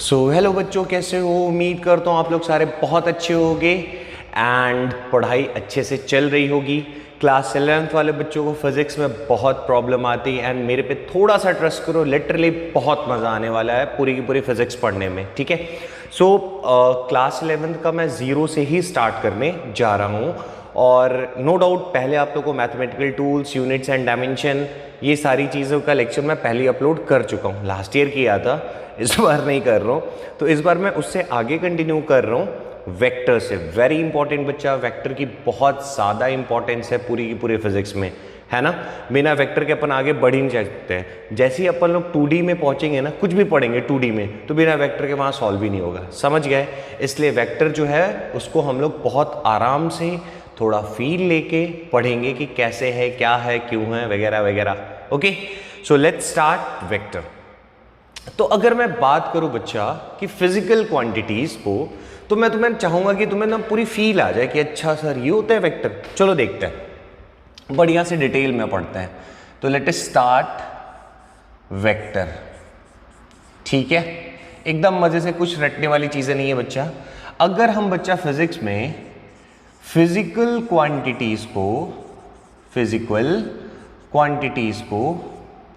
Hello बच्चों, कैसे हो? उम्मीद करता हूँ आप लोग सारे बहुत अच्छे होंगे एंड पढ़ाई अच्छे से चल रही होगी। क्लास 11th वाले बच्चों को फिजिक्स में बहुत प्रॉब्लम आती है एंड मेरे पे थोड़ा सा ट्रस्ट करो, लिटरली बहुत मज़ा आने वाला है पूरी की पूरी फिजिक्स पढ़ने में। ठीक है, क्लास 11th का मैं ज़ीरो से ही स्टार्ट करने जा रहा हूँ और नो डाउट पहले आप लोग को mathematical tools, units and dimension, ये सारी चीज़ों का लेक्चर मैं पहले अपलोड कर चुका हूँ, लास्ट ईयर किया था, इस बार नहीं कर रहा हूँ। तो इस बार मैं उससे आगे कंटिन्यू कर रहा हूँ वेक्टर से। वेरी इंपॉर्टेंट बच्चा, वेक्टर की बहुत ज़्यादा इंपॉर्टेंस है पूरी की पूरी फिजिक्स में, है ना। बिना वेक्टर के अपन आगे बढ़ ही नहीं सकते हैं। जैसे ही अपन लोग 2D में पहुंचेंगे ना, कुछ भी पढ़ेंगे 2D में, तो बिना वेक्टर के वहाँ सॉल्व ही नहीं होगा, समझ गए। इसलिए वेक्टर जो है उसको हम लोग बहुत आराम से थोड़ा फील लेके पढ़ेंगे कि कैसे है, क्या है, क्यों है, वगैरह वगैरह। Okay, so let's start vector. तो अगर मैं बात करूं बच्चा कि फिजिकल क्वांटिटीज को, तो मैं तुम्हें चाहूंगा कि तुम्हें ना पूरी फील आ जाए कि अच्छा सर ये होता है वेक्टर। चलो देखते हैं, बढ़िया से डिटेल में पढ़ते हैं। तो लेट अस स्टार्ट वेक्टर। ठीक है, एकदम मजे से, कुछ रटने वाली चीजें नहीं है बच्चा। अगर हम बच्चा फिजिक्स में फिजिकल क्वांटिटीज को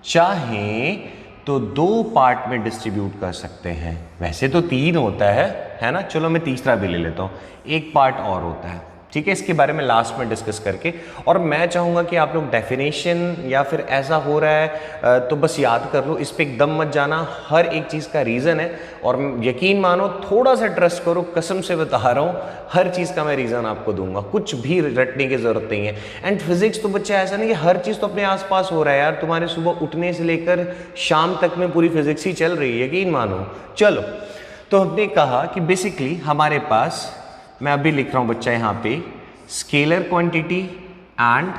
चाहें तो दो पार्ट में डिस्ट्रीब्यूट कर सकते हैं। वैसे तो तीन होता है ना। चलो मैं तीसरा भी ले लेता हूँ, एक पार्ट और होता है। ठीक है, इसके बारे में लास्ट में डिस्कस करके, और मैं चाहूँगा कि आप लोग डेफिनेशन या फिर ऐसा हो रहा है तो बस याद कर लो, इस पर एकदम मत जाना। हर एक चीज़ का रीज़न है और यकीन मानो, थोड़ा सा ट्रस्ट करो, कसम से बता रहा हूँ, हर चीज़ का मैं रीज़न आपको दूंगा, कुछ भी रटने की ज़रूरत नहीं है। एंड फिजिक्स तो बच्चा ऐसा नहीं कि हर चीज़ तो अपने आसपास हो रहा है यार, तुम्हारे सुबह उठने से लेकर शाम तक में पूरी फिजिक्स ही चल रही है, यकीन मानो। चलो, तो हमने कहा कि बेसिकली हमारे पास, मैं अभी लिख रहा हूं बच्चा यहाँ पे, scalar quantity and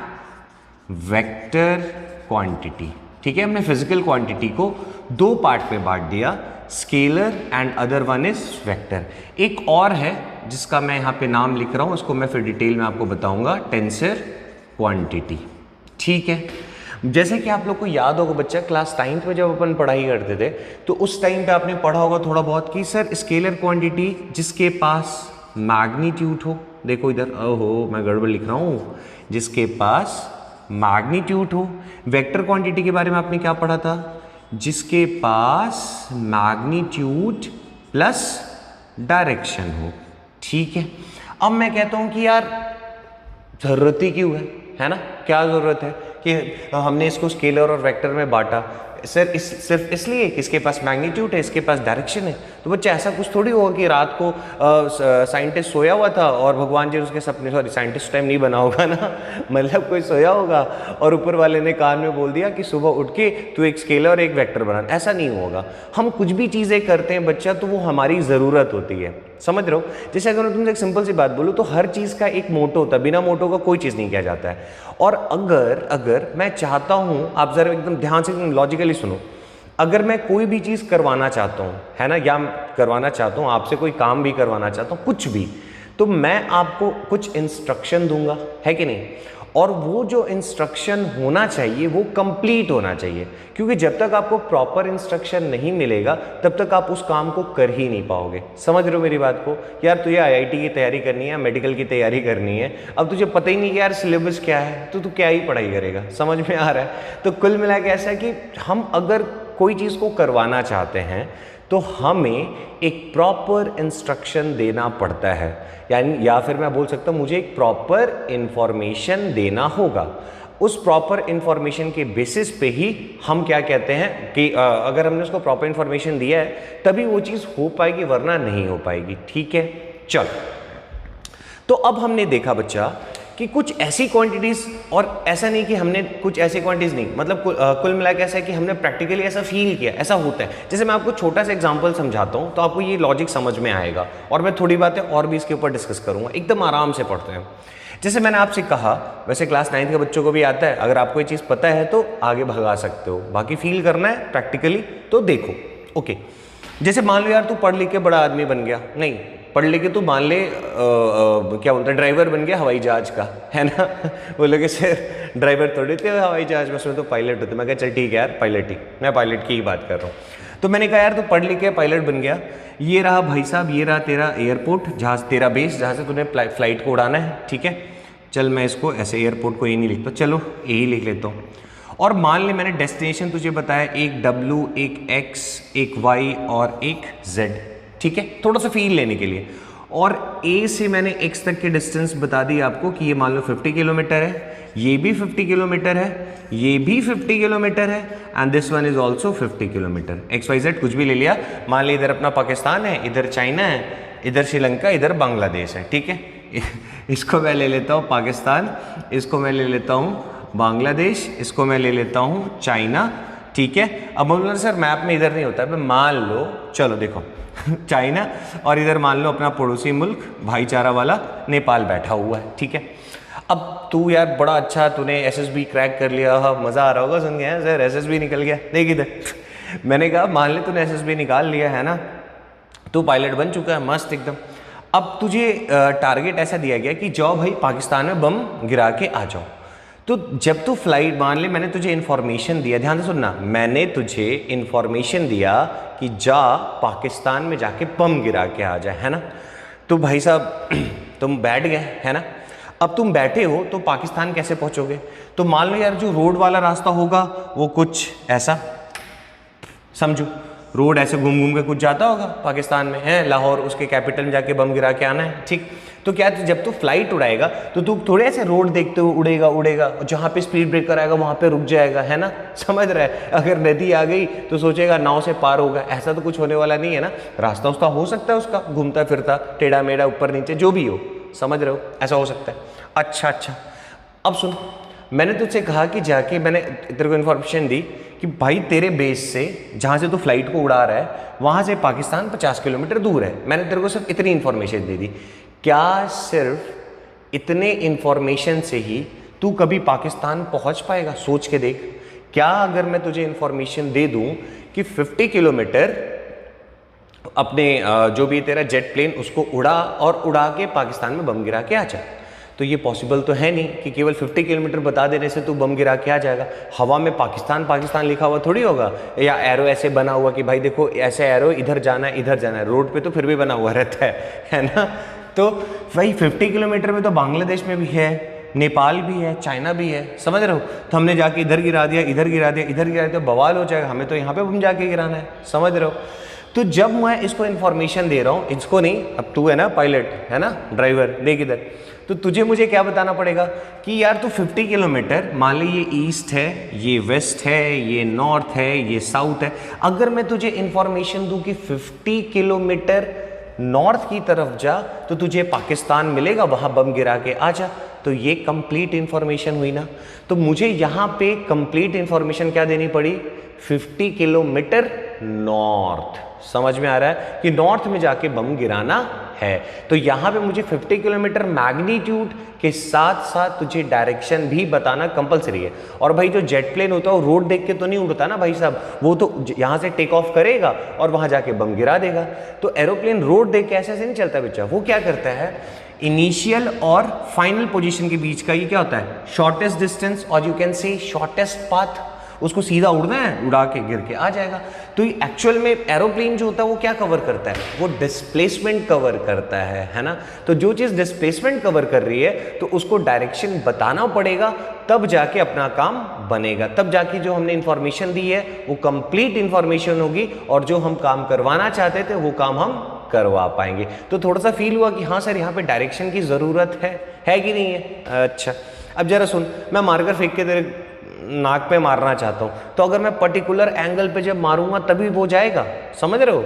vector quantity. ठीक है, हमने फिजिकल क्वांटिटी को दो पार्ट में बांट दिया, scalar and other one is vector. एक और है जिसका मैं यहाँ पे नाम लिख रहा हूँ, उसको मैं फिर डिटेल में आपको बताऊंगा, टेंसर क्वांटिटी। ठीक है, जैसे कि आप लोग को याद होगा बच्चा, क्लास 9th में जब अपन पढ़ाई करते थे तो उस टाइम पे आपने पढ़ा होगा थोड़ा बहुत कि सर स्केलर क्वांटिटी जिसके पास मैग्नीट्यूड हो, देखो इधर, ओहो मैं गड़बड़ लिख रहा हूँ, जिसके पास मैग्नीट्यूड हो। वेक्टर क्वांटिटी के बारे में आपने क्या पढ़ा था? जिसके पास मैग्नीट्यूड प्लस डायरेक्शन हो। ठीक है, अब मैं कहता हूँ कि यार जरूरत ही क्यों है ना, क्या जरूरत है कि हमने इसको स्केलर और वेक्टर में बांटा? सर सिर्फ इसलिए कि इसके पास मैग्नीट्यूड है, इसके पास डायरेक्शन है। तो बच्चा ऐसा कुछ थोड़ी होगा कि रात को साइंटिस्ट सोया हुआ था और भगवान जी उसके सपने, सॉरी साइंटिस्ट टाइम नहीं बना होगा ना, मतलब कोई सोया होगा और ऊपर वाले ने कान में बोल दिया कि सुबह उठ के तू एक स्केलर और एक वेक्टर बना। ऐसा नहीं होगा। हम कुछ भी चीज़ें करते हैं बच्चा तो वो हमारी ज़रूरत होती है, समझ रहे हो। जैसे अगर मैं तुमसे एक सिंपल सी बात बोलूँ तो हर चीज़ का एक मोटो होता है, बिना मोटो का कोई चीज़ नहीं किया जाता है। और अगर मैं चाहता हूँ, आप जरा एकदम ध्यान से लॉजिकली सुनो, अगर मैं कोई भी चीज़ करवाना चाहता हूँ, है ना, या करवाना चाहता हूँ आपसे, कोई काम भी करवाना चाहता हूँ, कुछ भी, तो मैं आपको कुछ इंस्ट्रक्शन दूंगा, है कि नहीं। और वो जो इंस्ट्रक्शन होना चाहिए वो कंप्लीट होना चाहिए, क्योंकि जब तक आपको प्रॉपर इंस्ट्रक्शन नहीं मिलेगा तब तक आप उस काम को कर ही नहीं पाओगे। समझ रहे हो मेरी बात को? यार तुझे IIT की तैयारी करनी है, मेडिकल की तैयारी करनी है, अब तुझे पता ही नहीं कि यार सिलेबस क्या है, तो तू क्या ही पढ़ाई करेगा? समझ में आ रहा है? तो कुल मिला के ऐसा है कि हम अगर कोई चीज़ को करवाना चाहते हैं तो हमें एक प्रॉपर इंस्ट्रक्शन देना पड़ता है, यानी या फिर मैं बोल सकता हूँ मुझे एक प्रॉपर इंफॉर्मेशन देना होगा। उस प्रॉपर इंफॉर्मेशन के बेसिस पे ही हम क्या कहते हैं कि अगर हमने उसको प्रॉपर इंफॉर्मेशन दिया है तभी वो चीज़ हो पाएगी, वरना नहीं हो पाएगी। ठीक है, चलो, तो अब हमने देखा बच्चा कि कुछ ऐसी क्वांटिटीज़, और ऐसा नहीं कि हमने कुछ ऐसी क्वांटिटीज़ नहीं, मतलब कुल मिला के ऐसा है कि हमने प्रैक्टिकली ऐसा फील किया, ऐसा होता है। जैसे मैं आपको छोटा सा एग्जांपल समझाता हूँ तो आपको ये लॉजिक समझ में आएगा, और मैं थोड़ी बातें और भी इसके ऊपर डिस्कस करूँगा, एकदम आराम से पढ़ते हैं। जैसे मैंने आपसे कहा, वैसे क्लास 9th के बच्चों को भी आता है, अगर आपको ये चीज़ पता है तो आगे भगा सकते हो, बाकी फील करना है प्रैक्टिकली तो देखो। ओके, जैसे मान लो यार तू पढ़ लिख के बड़ा आदमी बन गया, नहीं पढ़ लेके तो मान ले क्या बोलते हैं, ड्राइवर बन गया हवाई जहाज का, है ना। बोलोगे सर ड्राइवर थोड़े थे हवाई जहाज में, उसमें तो पायलट होते। मैं कहा चल ठीक है यार, पायलट ही, मैं पायलट की ही बात कर रहा हूँ। तो मैंने कहा यार तू पढ़ लिख के पायलट बन गया, ये रहा भाई साहब, ये रहा तेरा एयरपोर्ट, जहाँ तेरा बेस, जहाँ से तूने फ्लाइट को उड़ाना है, ठीक है। चल मैं इसको ऐसे एयरपोर्ट को ये नहीं लिखता, चलो यही लिख लेता हूँ। और मान ले मैंने डेस्टिनेशन तुझे बताया, एक W, एक X, एक Y और एक Z, ठीक है, थोड़ा सा फील लेने के लिए। और A से मैंने X तक की डिस्टेंस बता दी आपको कि ये मान लो 50 किलोमीटर है, ये भी 50 किलोमीटर है, ये भी 50 किलोमीटर है, and this one is also 50 kilometre. XYZ कुछ भी ले लिया, मान ली इधर अपना पाकिस्तान है, इधर चाइना है, इधर श्रीलंका, इधर बांग्लादेश है, ठीक है। इसको मैं ले लेता हूँ पाकिस्तान, इसको मैं ले लेता हूँ बांग्लादेश, इसको मैं ले लेता हूँ चाइना, ठीक है। अब बोलना सर मैप में इधर नहीं होता है, मान लो चलो देखो चाइना, और इधर मान लो अपना पड़ोसी मुल्क भाईचारा वाला नेपाल बैठा हुआ है, ठीक है। अब तू यार बड़ा अच्छा, तूने SSB क्रैक कर लिया, हाँ मज़ा आ रहा होगा सुन के, सर SSB निकल गया, देख इधर। मैंने कहा मान ले तूने SSB निकाल लिया है ना, तू पायलट बन चुका है मस्त एकदम। अब तुझे टारगेट ऐसा दिया गया कि जाओ भाई पाकिस्तान में बम गिरा के आ जाओ। तो जब तू फ्लाइट, मान ले मैंने तुझे इन्फॉर्मेशन दिया, ध्यान से सुनना, मैंने तुझे इन्फॉर्मेशन दिया कि जा पाकिस्तान में जाके बम गिरा के आ जाए, है ना। तो भाई साहब तुम बैठ गए, है ना। अब तुम बैठे हो तो पाकिस्तान कैसे पहुंचोगे? तो मान लो यार जो रोड वाला रास्ता होगा वो कुछ ऐसा समझो, रोड ऐसे घूम घूम के कुछ जाता होगा पाकिस्तान में, है लाहौर, उसके कैपिटल में जाके बम गिरा के आना है, ठीक। तो क्या जब तू फ्लाइट उड़ाएगा तो तू थोड़े ऐसे रोड देखते हुए उड़ेगा, जहाँ पे स्पीड ब्रेकर आएगा वहाँ पे रुक जाएगा, है ना, समझ रहा है। अगर नदी आ गई तो सोचेगा नाव से पार होगा, ऐसा तो कुछ होने वाला नहीं है ना। रास्ता उसका हो सकता है, उसका घूमता फिरता टेढ़ा मेढ़ा ऊपर नीचे जो भी हो, समझ रहे हो, ऐसा हो सकता है। अच्छा, अब सुन, मैंने तुझसे कहा कि जाके मैंने तेरे को इन्फॉर्मेशन दी कि भाई तेरे बेस से जहाँ से तू फ्लाइट को उड़ा रहा है वहाँ से पाकिस्तान 50 किलोमीटर दूर है। मैंने तेरे को सिर्फ इतनी इन्फॉर्मेशन दे दी। क्या सिर्फ इतने इन्फॉर्मेशन से ही तू कभी पाकिस्तान पहुँच पाएगा? सोच के देख। क्या अगर मैं तुझे इन्फॉर्मेशन दे दूँ कि 50 किलोमीटर अपने जो भी तेरा जेट प्लेन उसको उड़ा और उड़ा के पाकिस्तान में बम गिरा के आ जा, तो ये पॉसिबल तो है नहीं कि केवल 50 किलोमीटर बता देने से तू बम गिरा के आ जाएगा। हवा में पाकिस्तान लिखा हुआ थोड़ी होगा, या एरो ऐसे बना हुआ कि भाई देखो ऐसे एरो इधर जाना है, रोड पे तो फिर भी बना हुआ रहता है ना। तो भाई 50 किलोमीटर में तो बांग्लादेश में भी है, नेपाल भी है, चाइना भी है, समझ रहे हो। तो हमने जाके इधर गिरा दिया तो बवाल हो जाएगा, हमें तो यहाँ पे बम जाके गिराना है, समझ रहे हो। तो जब मैं इसको इन्फॉर्मेशन दे रहा हूँ, इसको नहीं, अब तू है ना पायलट, है ना ड्राइवर, देख इधर, तो तुझे मुझे क्या बताना पड़ेगा कि यार तू 50 किलोमीटर, मान ली ये ईस्ट है, ये वेस्ट है, ये नॉर्थ है, ये साउथ है। अगर मैं तुझे इन्फॉर्मेशन दूं कि 50 किलोमीटर नॉर्थ की तरफ जा तो तुझे पाकिस्तान मिलेगा, वहाँ बम गिरा के आ जा, तो ये कंप्लीट इन्फॉर्मेशन हुई ना। तो मुझे यहाँ पे कंप्लीट इन्फॉर्मेशन क्या देनी पड़ी? 50 किलोमीटर नॉर्थ। समझ में आ रहा है कि नॉर्थ में जाके बम गिराना है। तो यहाँ पे मुझे 50 किलोमीटर मैग्नीट्यूड के साथ साथ तुझे डायरेक्शन भी बताना कंपलसरी है। और भाई जो जेट प्लेन होता है वो रोड देख के तो नहीं उड़ता ना भाई साहब, वो तो यहाँ से टेक ऑफ करेगा और वहाँ जाके बम गिरा देगा। तो एरोप्लेन रोड देख के ऐसे नहीं चलता बच्चा, वो क्या करता है, इनिशियल और फाइनल पोजीशन के बीच का ये क्या होता है, शॉर्टेस्ट डिस्टेंस, और you can say shortest path, उसको सीधा उड़ना है, उड़ा के गिर के आ जाएगा। तो एक्चुअल में एरोप्लेन जो होता है वो क्या कवर करता है, वो डिस्प्लेसमेंट कवर करता है ना। तो जो चीज़ डिस्प्लेसमेंट कवर कर रही है तो उसको डायरेक्शन बताना पड़ेगा, तब जाके अपना काम बनेगा, तब जाके जो हमने इंफॉर्मेशन दी है वो कंप्लीट इंफॉर्मेशन होगी, और जो हम काम करवाना चाहते थे वो काम हम करवा पाएंगे। तो थोड़ा सा फील हुआ कि हाँ सर यहाँ पे डायरेक्शन की ज़रूरत है कि नहीं है। अच्छा, अब जरा सुन, मैं मार्कर फेंक के तेरे नाक पे मारना चाहता हूँ, तो अगर मैं पर्टिकुलर एंगल पे जब मारूंगा तभी वो जाएगा, समझ रहे हो।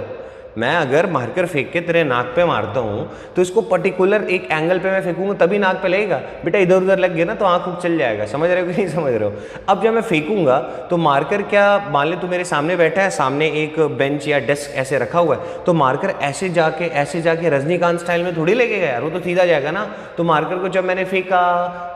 मैं अगर मार्कर फेंक के तेरे नाक पे मारता हूँ तो इसको पर्टिकुलर एक एंगल पे मैं फेंकूंगा तभी नाक पे लगेगा। बेटा इधर उधर लग गया ना तो आँख उख चल जाएगा, समझ रहे हो कि नहीं समझ रहे हो। अब जब मैं फेंकूंगा तो मार्कर, क्या मान ले तू मेरे सामने बैठा है, सामने एक बेंच या डेस्क ऐसे रखा हुआ है, तो मार्कर ऐसे जाके रजनीकांत स्टाइल में थोड़ी लगेगा यार, वो तो सीधा जाएगा ना। तो मार्कर को जब मैंने फेंका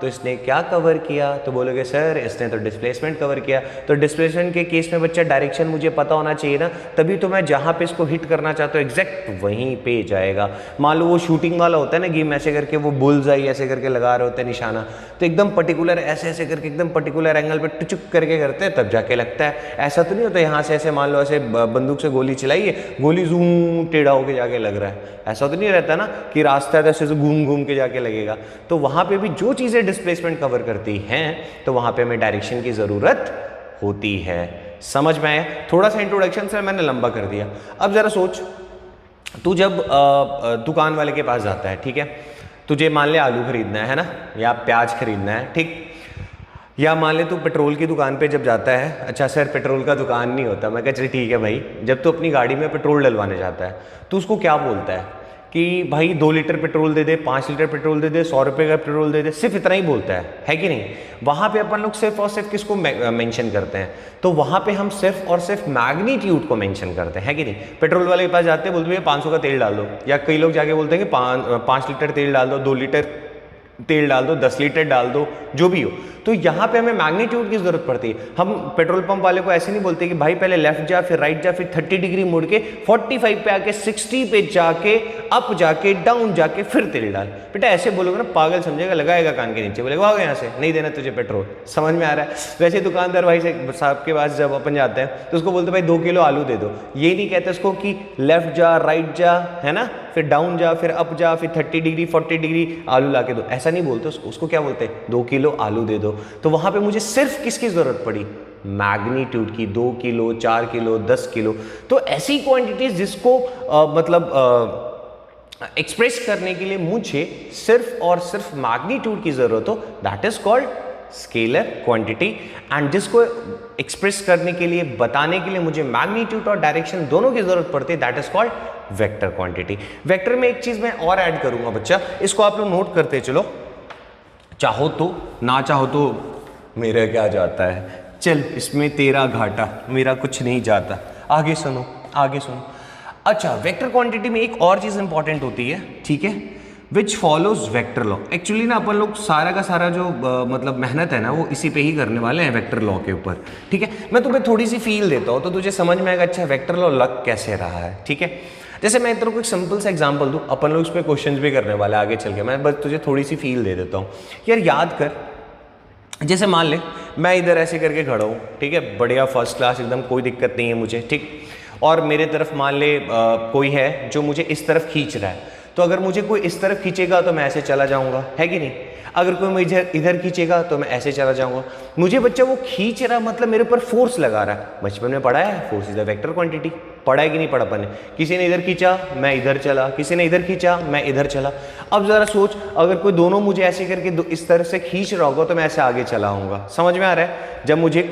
तो इसने क्या कवर किया, तो बोलोगे सर इसने तो डिस्प्लेसमेंट कवर किया। तो डिस्प्लेसमेंट के केस में बच्चा डायरेक्शन मुझे पता होना चाहिए ना, तभी तो मैं जहाँ पे इसको हिट करना चाहते हो एग्जैक्ट वहीं पे जाएगा। मान लो वो शूटिंग वाला होता है ना गेम, ऐसे करके वो बुल्स आई ऐसे करके लगा रहे होते हैं निशाना, तो एकदम पर्टिकुलर ऐसे ऐसे करके एकदम पर्टिकुलर एंगल पे टुचुक करके करते हैं तब जाके लगता है। ऐसा तो नहीं होता यहाँ से ऐसे मान लो ऐसे बंदूक से गोली चलाई है, गोली जूम टेढ़ा होके जाके लग रहा है, ऐसा तो नहीं रहता ना कि रास्ता है ऐसे घूम घूम के जाके लगेगा। तो वहाँ पे भी जो चीज़ें डिस्प्लेसमेंट कवर करती हैं तो वहाँ पे हमें डायरेक्शन की ज़रूरत होती है। समझ में आया? थोड़ा सा इंट्रोडक्शन से मैंने लंबा कर दिया। अब ज़रा सोच, तू जब दुकान वाले के पास जाता है, ठीक है, तुझे मान ले आलू खरीदना है ना, या प्याज खरीदना है, ठीक, या मान ले तू पेट्रोल की दुकान पे जब जाता है, अच्छा सर पेट्रोल का दुकान नहीं होता, मैं कह चल ठीक है भाई, जब तू अपनी गाड़ी में पेट्रोल डलवाने जाता है तो उसको क्या बोलता है कि भाई 2 लीटर पेट्रोल दे दे, 5 लीटर पेट्रोल दे दे, 100 रुपये का पेट्रोल दे दे, सिर्फ इतना ही बोलता है कि नहीं? वहाँ पे अपन लोग सिर्फ और सिर्फ किसको मेंशन करते हैं? तो वहाँ पे हम सिर्फ और सिर्फ मैग्नीट्यूड को मेंशन करते हैं, है कि नहीं? पेट्रोल वाले के पास जाते हैं, बोलते हैं 500 का तेल डाल दो, या कई लोग जाके बोलते हैं कि 5 लीटर तेल डाल दो, 2 लीटर तेल डाल दो, 10 लीटर डाल दो, जो भी हो। तो यहाँ पे हमें मैग्नीट्यूड की जरूरत पड़ती है। हम पेट्रोल पंप वाले को ऐसे नहीं बोलते कि भाई पहले लेफ्ट जा फिर राइट जा फिर 30 डिग्री मुड़ के 45 पे आके 60 पे जाके अप जाके डाउन जाके फिर तेल डाल। बेटा ऐसे बोलोगे ना पागल समझेगा, लगाएगा कान के नीचे, बोलेगा भाग यहाँ से, नहीं देना तुझे पेट्रोल। समझ में आ रहा है? वैसे दुकानदार भाई से साहब के पास जब अपन जाते हैं तो उसको बोलते भाई 2 किलो आलू दे दो, ये नहीं कहते उसको कि लेफ्ट जा राइट जा, है ना, फिर डाउन जा फिर अप जा फिर 30 डिग्री 40 डिग्री आलू ला के दो, ऐसा नहीं बोलते उसको क्या बोलते हैं? 2 किलो आलू दे दो। तो वहां पे मुझे सिर्फ किसकी जरूरत पड़ी? मैग्नीट्यूड की। 2 किलो 4 किलो 10 किलो। तो ऐसी क्वांटिटीज जिसको एक्सप्रेस करने के लिए मुझे सिर्फ और सिर्फ मैग्नीट्यूड की जरूरत हो, that is called scalar quantity. And जिसको एक्सप्रेस करने के लिए बताने के लिए मुझे मैग्नीट्यूड और डायरेक्शन दोनों की जरूरत पड़ती है, that is called vector quantity. Vector में एक चीज मैं और ऐड करूंगा बच्चा, इसको आप लोग नोट करते चलो, चाहो तो ना चाहो तो मेरा क्या जाता है, चल इसमें तेरा घाटा, मेरा कुछ नहीं जाता। आगे सुनो आगे सुनो। अच्छा, वेक्टर क्वांटिटी में एक और चीज इंपॉर्टेंट होती है, ठीक है, विच फॉलोज वेक्टर लॉ। एक्चुअली ना अपन लोग सारा का सारा जो मतलब मेहनत है ना वो इसी पे ही करने वाले हैं, वेक्टर लॉ के ऊपर, ठीक है। मैं तुम्हें थोड़ी सी फील देता हूँ तो तुझे समझ में आएगा अच्छा वेक्टर लॉ लग कैसे रहा है, ठीक है। जैसे मैं तेरे को एक सिंपल सा एग्जांपल दूं, अपन लोग इस पे क्वेश्चंस भी करने वाले आगे चल के, मैं बस तुझे थोड़ी सी फील दे देता हूँ। यार याद कर, जैसे मान ले मैं इधर ऐसे करके खड़ा हूँ, ठीक है, बढ़िया फर्स्ट क्लास एकदम, कोई दिक्कत नहीं है मुझे, ठीक, और मेरे तरफ मान ले कोई है जो मुझे इस तरफ खींच रहा है, तो अगर मुझे कोई इस तरफ खींचेगा तो मैं ऐसे चला जाऊंगा, है कि नहीं। अगर कोई मुझे इधर खींचेगा तो मैं ऐसे चला जाऊंगा। मुझे बच्चा वो खींच रहा मतलब मेरे ऊपर फोर्स लगा रहा है। बचपन में पढ़ा है force is the vector quantity, पढ़ा है कि नहीं पढ़ा अपन ने? किसी ने इधर खींचा मैं इधर चला, किसी ने इधर खींचा मैं इधर चला। अब जरा सोच, अगर कोई दोनों मुझे ऐसे करके इस तरह से खींच रहा होगा तो मैं ऐसे आगे चला आऊंगा। समझ में आ रहा है? जब मुझे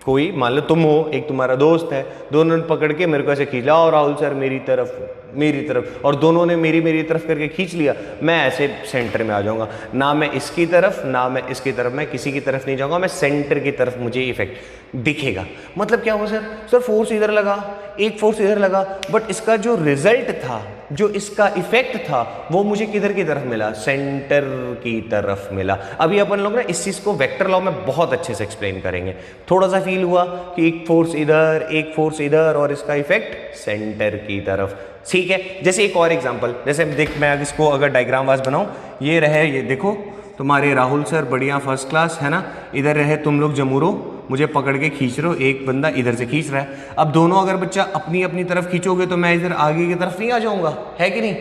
कोई मान लो तुम हो, एक तुम्हारा दोस्त है, दोनों ने पकड़ के मेरे को ऐसे खींच लिया, और राहुल सर मेरी तरफ, और दोनों ने मेरी तरफ करके खींच लिया, मैं ऐसे सेंटर में आ जाऊंगा। ना मैं इसकी तरफ ना मैं इसकी तरफ, मैं किसी की तरफ नहीं जाऊंगा, मैं सेंटर की तरफ मुझे इफेक्ट दिखेगा। मतलब क्या हुआ सर फोर्स इधर लगा, एक फोर्स इधर लगा, बट इसका जो रिजल्ट था, जो इसका इफेक्ट था, वो मुझे किधर की तरफ मिला? सेंटर की तरफ मिला। अभी अपन लोग ना इस चीज को वेक्टर लॉ में बहुत अच्छे से एक्सप्लेन करेंगे। थोड़ा सा फील हुआ कि एक फोर्स इधर और इसका इफेक्ट सेंटर की तरफ, ठीक है। जैसे एक और एग्जांपल, जैसे देख मैं इसको अगर डायग्राम वाइज बनाऊं, ये रहे, ये देखो तुम्हारे राहुल सर बढ़िया फर्स्ट क्लास, है ना, इधर रहे तुम लोग जमूरो, मुझे पकड़ के खींच रहे हो, एक बंदा इधर से खींच रहा है। अब दोनों अगर बच्चा अपनी अपनी तरफ खींचोगे तो मैं इधर आगे की तरफ नहीं आ जाऊंगा, है कि नहीं।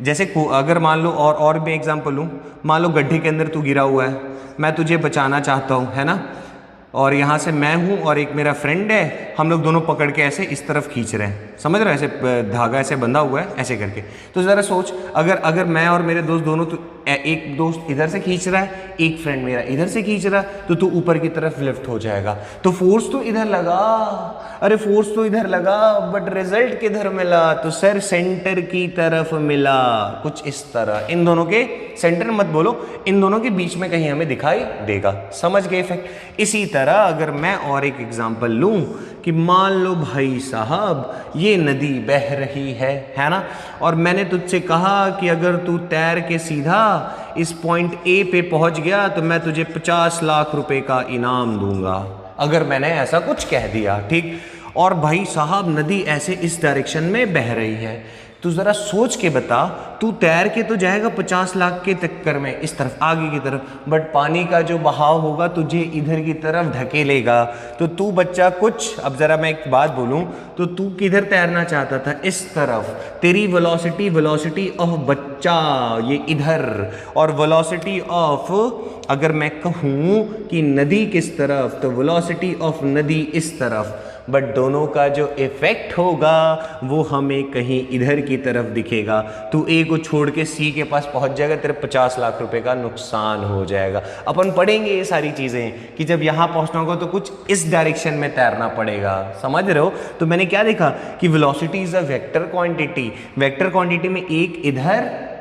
जैसे अगर मान लो और भी एग्जांपल लूँ, मान लो गड्ढे के अंदर तू गिरा हुआ है, मैं तुझे बचाना चाहता हूँ, है ना, और यहाँ से मैं हूँ और एक मेरा फ्रेंड है, हम लोग दोनों पकड़ के ऐसे इस तरफ खींच रहे हैं, समझ रहे हो, ऐसे धागा ऐसे बंधा हुआ है ऐसे करके। तो ज़रा सोच, अगर मैं और मेरे दोस्त दोनों, तो एक दोस्त इधर से खींच रहा है, एक फ्रेंड मेरा इधर से खींच रहा है, तो तू ऊपर की तरफ लिफ्ट हो जाएगा। तो फोर्स तो इधर लगा, अरे फोर्स तो इधर लगा, बट रिजल्ट किधर मिला? तो सर सेंटर की तरफ मिला, कुछ इस तरह। इन दोनों के सेंटर मत बोलो, इन दोनों के बीच में कहीं हमें दिखाई देगा। समझ गए इफेक्ट? इसी तरह अगर मैं और एक एग्जांपल लूं कि मान लो भाई साहब ये नदी बह रही है ना, और मैंने तुझसे कहा कि अगर तू तैर के सीधा इस पॉइंट ए पे पहुंच गया तो मैं तुझे 50 लाख रुपए का इनाम दूंगा। अगर मैंने ऐसा कुछ कह दिया, ठीक, और भाई साहब नदी ऐसे इस डायरेक्शन में बह रही है। तू जरा सोच के बता, तू तैर के तो जाएगा 50 लाख के चक्कर में इस तरफ आगे की तरफ, बट पानी का जो बहाव होगा तुझे इधर की तरफ धकेलेगा। तो तू बच्चा कुछ, अब जरा मैं एक बात बोलूं, तो तू किधर तैरना चाहता था? इस तरफ। तेरी वेलोसिटी ऑफ बच्चा ये इधर, और वेलोसिटी ऑफ, अगर मैं कहूं कि नदी किस तरफ, तो वेलोसिटी ऑफ नदी इस तरफ, बट दोनों का जो इफेक्ट होगा वो हमें कहीं इधर की तरफ दिखेगा। तू ए को छोड़ के सी के पास पहुंच जाएगा, तेरे 50 लाख रुपए का नुकसान हो जाएगा। अपन पढ़ेंगे ये सारी चीजें कि जब यहां पहुंचना होगा तो कुछ इस डायरेक्शन में तैरना पड़ेगा, समझ रहे हो? तो मैंने क्या देखा कि velocity is a vector quantity. Vector quantity में एक इधर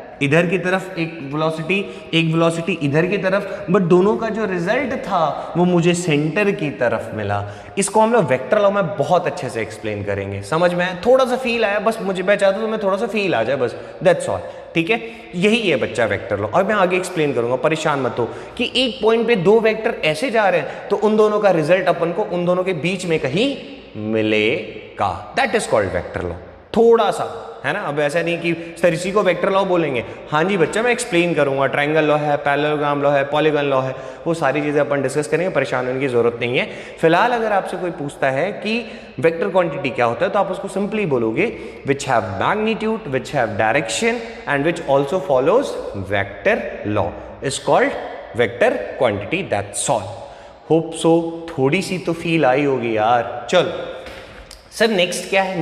की तरफ एक वेलोसिटी इधर की तरफ, बट दोनों का जो रिजल्ट था वो मुझे सेंटर की तरफ मिला। इसको हम लोग वेक्टर लॉ में बहुत अच्छे से एक्सप्लेन करेंगे। समझ में थोड़ा सा फील आया? बस मुझे, मैं चाहता हूं तुम्हें थोड़ा सा फील आ जाए, बस दैट्स ऑल। ठीक है, यही है बच्चा वेक्टर लॉ, और मैं आगे एक्सप्लेन करूंगा, परेशान मत हो। कि एक पॉइंट पे दो वेक्टर ऐसे जा रहे हैं तो उन दोनों का रिजल्ट अपन को उन दोनों के बीच में कहीं मिलेगा, that is called vector law. थोड़ा सा है ना, अब ऐसा नहीं कि सर इसी को वेक्टर लॉ बोलेंगे। हाँ जी बच्चा, मैं एक्सप्लेन करूंगा, ट्रायंगल लॉ है, पैरेललोग्राम लॉ है, पॉलीगन लॉ है, वो सारी चीजें अपन डिस्कस करेंगे, परेशान होने की जरूरत नहीं है। फिलहाल अगर आपसे कोई पूछता है कि वेक्टर क्वांटिटी क्या होता है, तो आप उसको सिंपली बोलोगे which have magnitude, which have direction and which also follows vector law is called vector quantity, that's all. Hope so थोड़ी सी तो फील आई होगी यार। चलो सर नेक्स्ट क्या है?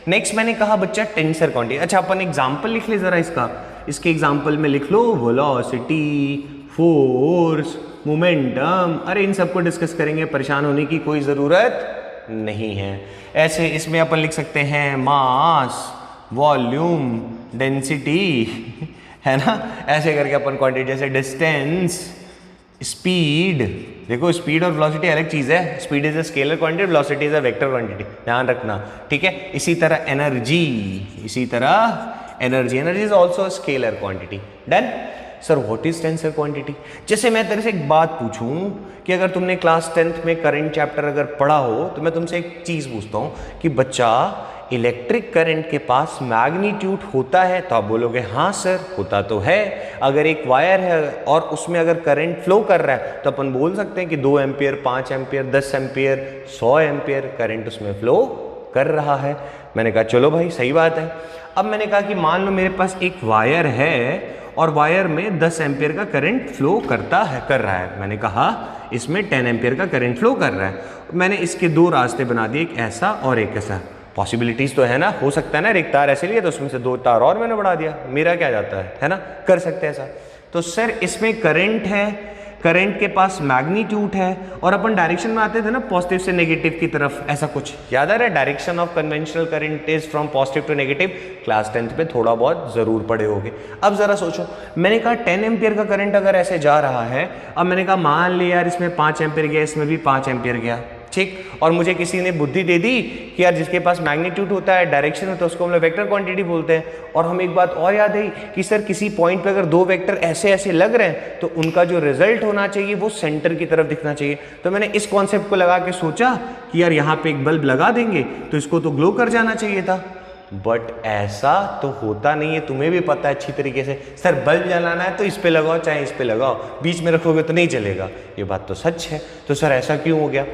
नेक्स्ट मैंने कहा बच्चा टेंसर क्वांटिटी। अच्छा अपन एग्जांपल लिख ले जरा इसका, इसके एग्जांपल में लिख लो वेलोसिटी, फोर्स, मोमेंटम। अरे इन सबको डिस्कस करेंगे, परेशान होने की कोई ज़रूरत नहीं है। ऐसे इसमें अपन लिख सकते हैं मास, वॉल्यूम, डेंसिटी, है ना, ऐसे करके अपन क्वांटिटी, जैसे डिस्टेंस, स्पीड। देखो स्पीड और वेलोसिटी अलग चीज है, speed is a scalar quantity, velocity is a vector quantity, ध्यान रखना। ठीक है, इसी तरह energy is also a scalar quantity. Done. Sir what is tensor quantity? जैसे मैं तेरे से एक बात पूछूं कि अगर तुमने क्लास 10th में करंट चैप्टर अगर पढ़ा हो, तो मैं तुमसे एक चीज पूछता हूं कि बच्चा इलेक्ट्रिक करंट के पास मैग्नीट्यूड होता है? तो आप बोलोगे हाँ सर होता तो है। अगर एक वायर है और उसमें अगर करंट फ्लो कर रहा है तो अपन बोल सकते हैं कि 2 ampere, 5 ampere, 10 ampere, 100 ampere current उसमें फ्लो कर रहा है। मैंने कहा चलो भाई सही बात है। अब मैंने कहा कि मान लो मेरे पास एक वायर है और वायर में 10 एम्पियर का करंट फ्लो कर रहा है। मैंने कहा इसमें 10 एम्पियर का करंट फ्लो कर रहा है। मैंने इसके दो रास्ते बना दिए, एक ऐसा और एक ऐसा। पॉसिबिलिटीज तो है ना, हो सकता है ना, एक तार ऐसे लिया तो उसमें से 2 तार और मैंने बढ़ा दिया, मेरा क्या जाता है ना, कर सकते हैं ऐसा। तो सर इसमें करंट है, करंट के पास मैग्नीट्यूड है, और अपन डायरेक्शन में आते थे ना पॉजिटिव से नेगेटिव की तरफ, ऐसा कुछ याद आ रहा है? Direction of conventional current is from positive to negative, class 10th में थोड़ा बहुत जरूर पढ़े होगे। अब जरा सोचो, मैंने कहा 10 एम्पियर का करंट अगर ऐसे जा रहा है, अब मैंने कहा मान लिया यार इसमें 5 एम्पियर गया, इसमें भी 5 एम्पियर गया, ठीक, और मुझे किसी ने बुद्धि दे दी कि यार जिसके पास मैग्नीट्यूड होता है, डायरेक्शन होता है, उसको हम लोग वेक्टर क्वांटिटी बोलते हैं। और हमें एक बात और याद आई कि सर किसी पॉइंट पे अगर 2 वेक्टर ऐसे ऐसे लग रहे हैं तो उनका जो रिजल्ट होना चाहिए वो सेंटर की तरफ दिखना चाहिए। तो मैंने इस कॉन्सेप्ट को लगा के सोचा कि यार यहाँ पे एक बल्ब लगा देंगे तो इसको तो ग्लो कर जाना चाहिए था, बट ऐसा तो होता नहीं है, तुम्हें भी पता है अच्छी तरीके से। सर बल्ब जलाना है तो इस पे लगाओ चाहे इस पे लगाओ, बीच में रखोगे तो नहीं चलेगा, ये बात तो सच है। तो सर ऐसा क्यों हो गया?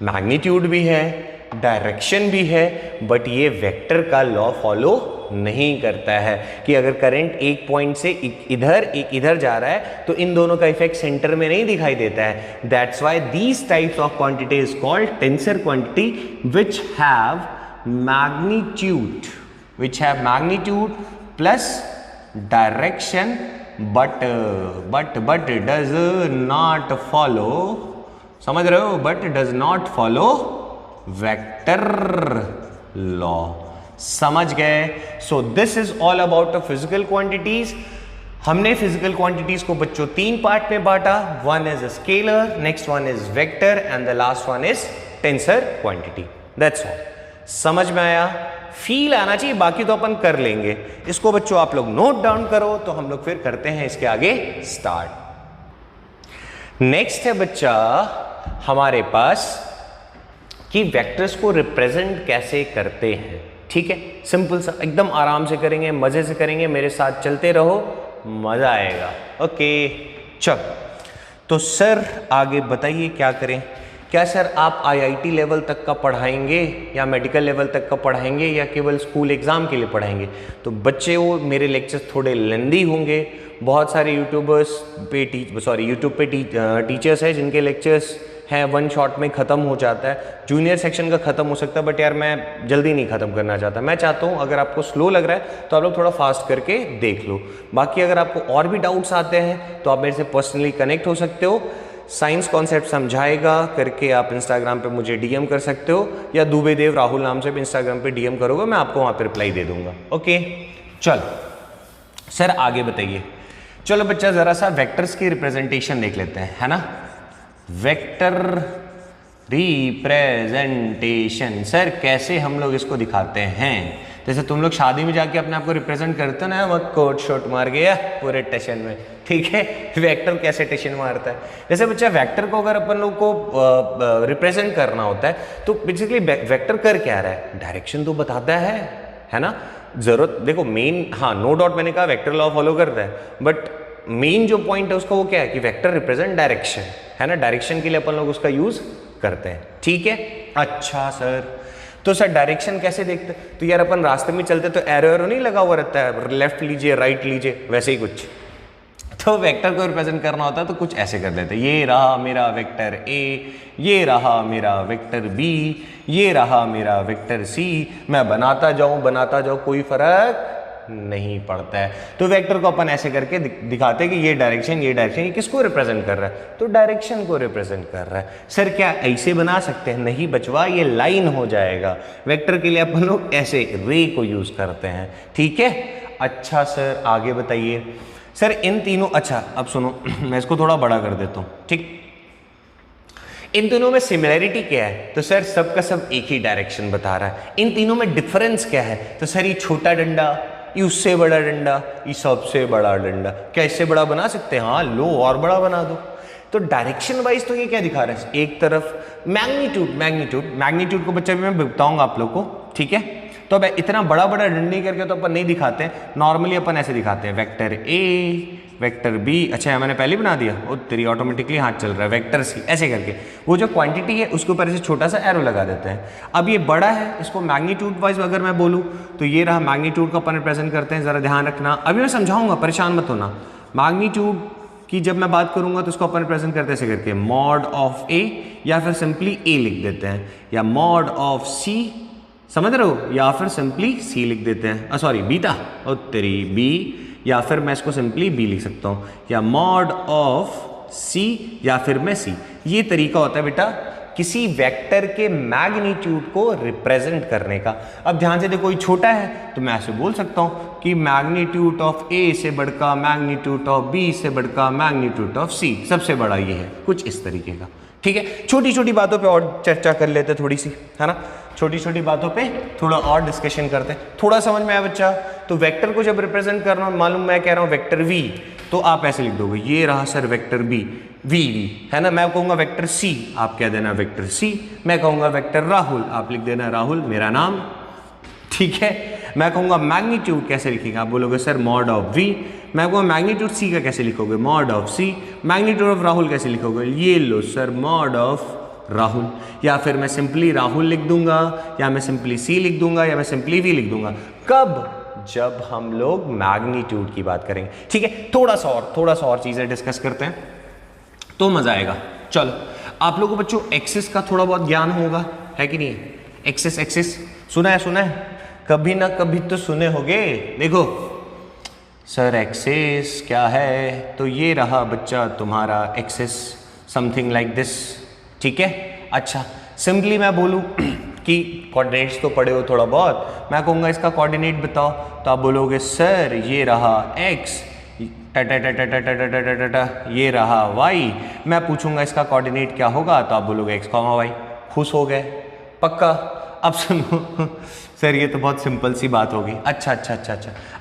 मैग्नीट्यूड भी है, डायरेक्शन भी है, बट ये वेक्टर का लॉ फॉलो नहीं करता है कि अगर करंट एक पॉइंट से एक इधर जा रहा है तो इन दोनों का इफेक्ट सेंटर में नहीं दिखाई देता है। That's why these types of quantity is called tensor quantity which have magnitude plus direction but does not follow, समझ रहे हो, but does not follow vector law. समझ गए? So this is all about the physical quantities. हमने physical quantities को बच्चों 3 part में बांटा, one is a scalar, next one is vector and the last one is tensor quantity. That's all. समझ में आया? फील आना चाहिए, बाकी तो अपन कर लेंगे। इसको बच्चों आप लोग नोट डाउन करो, तो हम लोग फिर करते हैं इसके आगे स्टार्ट। नेक्स्ट है बच्चा हमारे पास कि वेक्टर्स को रिप्रेजेंट कैसे करते हैं। ठीक है, सिंपल सा, एकदम आराम से करेंगे, मजे से करेंगे, मेरे साथ चलते रहो, मजा आएगा। ओके चल, तो सर आगे बताइए क्या करें। क्या सर आप आईआईटी लेवल तक का पढ़ाएंगे या मेडिकल लेवल तक का पढ़ाएंगे या केवल स्कूल एग्जाम के लिए पढ़ाएंगे? तो बच्चे वो मेरे लेक्चर्स थोड़े लेंदी होंगे। बहुत सारे यूट्यूबर्स पे यूट्यूब पे टीचर्स हैं जिनके लेक्चर्स हैं 1 शॉट में ख़त्म हो जाता है। जूनियर सेक्शन का ख़त्म हो सकता है, बट यार मैं जल्दी नहीं ख़त्म करना चाहता। मैं चाहता हूँ अगर आपको स्लो लग रहा है तो आप लोग थोड़ा फास्ट करके देख लो। बाकी अगर आपको और भी डाउट्स आते हैं तो आप मेरे से पर्सनली कनेक्ट हो सकते हो। साइंस कॉन्सेप्ट समझाएगा करके आप इंस्टाग्राम पे मुझे डीएम कर सकते हो, या दुबे देव राहुल नाम से भी इंस्टाग्राम पे डीएम करोगे, मैं आपको वहाँ पे रिप्लाई दे दूंगा। ओके चलो सर आगे बताइए। चलो बच्चा ज़रा सा वेक्टर्स की रिप्रेजेंटेशन देख लेते हैं, है ना। वेक्टर रिप्रेजेंटेशन सर कैसे हम लोग इसको दिखाते हैं? जैसे तुम लोग शादी में जाके अपने आप को रिप्रेजेंट करते हो ना, वो कोट शॉट मार गया पूरे टेशन में, ठीक है। वेक्टर कैसे टेशन मारता है? जैसे बच्चा वेक्टर को अगर अपन लोग को रिप्रेजेंट करना होता है तो बेसिकली वेक्टर कर क्या रहा है? डायरेक्शन तो बताता है ना। जरूरत देखो मेन, हाँ नो डाउट मैंने कहा वेक्टर लॉ फॉलो करता है, बट मेन जो पॉइंट है उसका वो क्या है कि वेक्टर रिप्रेजेंट डायरेक्शन, है ना। डायरेक्शन के लिए अपन लोग उसका यूज करते हैं, ठीक है। अच्छा सर, तो सर डायरेक्शन कैसे देखते? तो यार अपन रास्ते में चलते तो एरो नहीं लगा हुआ रहता है, लेफ्ट लीजिए राइट लीजिए, वैसे ही कुछ। तो वेक्टर को रिप्रेजेंट करना होता है तो कुछ ऐसे कर देते हैं, ये रहा मेरा वेक्टर ए, ये रहा मेरा वेक्टर बी, ये रहा मेरा वेक्टर सी। मैं बनाता जाऊं कोई फर्क नहीं पड़ता है। तो वेक्टर को अपन ऐसे करके दिखाते हैं कि ये डायरेक्शन ये किसको रिप्रेजेंट कर रहा है? तो डायरेक्शन को रिप्रेजेंट कर रहा है। सर क्या ऐसे बना सकते हैं? नहीं बचवा, ये लाइन हो जाएगा। वेक्टर के लिए अपन लोग ऐसे रे को यूज करते हैं, ठीक है। अच्छा सर आगे बताइए। सर इन तीनों, अच्छा अब सुनो मैं इसको थोड़ा बड़ा कर देता हूं, ठीक। इन तीनों में सिमिलैरिटी क्या है? तो सर सबका सब एक ही डायरेक्शन बता रहा है। इन तीनों में डिफरेंस क्या है? तो सर ये छोटा डंडा, ये उससे बड़ा डंडा, ये सबसे बड़ा डंडा। क्या इससे बड़ा बना सकते हैं? हाँ लो और बड़ा बना दो। तो डायरेक्शन वाइज तो ये क्या दिखा रहा है? एक तरफ मैग्नीट्यूड को बच्चा भी मैं बताऊंगा आप लोग को, ठीक है। तो अब इतना बड़ा बड़ा डंडी करके तो अपन नहीं दिखाते हैं, नॉर्मली अपन ऐसे दिखाते हैं, वेक्टर ए, वेक्टर बी। अच्छा मैंने पहले बना दिया, वो तेरी ऑटोमेटिकली हाथ चल रहा है, वेक्टर सी, ऐसे करके वो जो क्वांटिटी है उसके ऊपर ऐसे छोटा सा एरो लगा देते हैं। अब ये बड़ा है, इसको मैग्नीट्यूड वाइज अगर मैं बोलूँ तो ये रहा मैग्नीट्यूड को अपन रिप्रेजेंट करते हैं, ज़रा ध्यान रखना। अभी मैं समझाऊंगा, परेशान मत होना। मैग्नीट्यूड की जब मैं बात करूंगा तो इसको अपन रिप्रेजेंट करते हैं ऐसे करके, मॉड ऑफ ए, या फिर सिंपली ए लिख देते हैं, या मॉड ऑफ सी, समझ रहे हो, या फिर सिंपली सी लिख देते हैं, सॉरी बीटा और तेरी बी, या फिर मैं इसको सिंपली बी लिख सकता हूँ, या मॉड ऑफ सी, या फिर मैं सी। ये तरीका होता है बेटा किसी वेक्टर के मैग्नीट्यूड को रिप्रेजेंट करने का। अब ध्यान से देखो, ये छोटा है तो मैं ऐसे बोल सकता हूँ कि मैग्नीट्यूड ऑफ ए से बढ़कर मैग्नीट्यूड ऑफ बी से बढ़कर मैग्नीट्यूड ऑफ सी, सबसे बड़ा ये है, कुछ इस तरीके का, ठीक है। छोटी छोटी बातों पे और चर्चा कर लेते थोड़ी सी, है ना। छोटी छोटी बातों पे थोड़ा और डिस्कशन करते हैं, थोड़ा समझ में आया बच्चा। तो वेक्टर को जब रिप्रेजेंट करना, मालूम मैं कह रहा हूँ वेक्टर वी, तो आप ऐसे लिख दोगे, ये रहा सर वेक्टर बी, वी, है ना। मैं कहूँगा वेक्टर सी, आप कह देना वेक्टर सी। मैं कहूँगा वेक्टर राहुल, आप लिख देना राहुल मेरा नाम, ठीक है। मैं कहूँगा मैग्नीट्यूड कैसे लिखेंगे? आप बोलोगे सर मॉड ऑफ वी। मैं कहूँगा मैग्नीट्यूड सी का कैसे लिखोगे? Mod of C. Magnitude of Rahul कैसे लिखोगे? ये लो सर मॉड ऑफ राहुल। या फिर मैं सिंपली राहुल लिख दूंगा, या मैं सिंपली सी लिख दूंगा, या मैं सिंपली वी लिख दूंगा। कब? जब हम लोग मैग्नीट्यूड की बात करेंगे, ठीक है। थोड़ा सा और चीजें डिस्कस करते हैं तो मजा आएगा। चलो आप लोगों को बच्चों एक्सिस का थोड़ा बहुत ज्ञान होगा, है कि नहीं? एक्सिस सुना है, कभी ना कभी तो सुने होगे। देखो सर एक्सिस क्या है? तो ये रहा बच्चा तुम्हारा एक्सिस, समथिंग लाइक दिस, ठीक है। अच्छा सिंपली मैं बोलूँ कि कोऑर्डिनेट्स तो पढ़े हो थोड़ा बहुत, मैं कहूँगा इसका कोऑर्डिनेट बताओ, तो आप बोलोगे सर ये रहा x, ये रहा y। मैं पूछूंगा इसका कोऑर्डिनेट क्या होगा, तो आप बोलोगे x, y। खुश हो गए? पक्का? अब सुनो सर ये तो बहुत सिंपल सी बात होगी। अच्छा,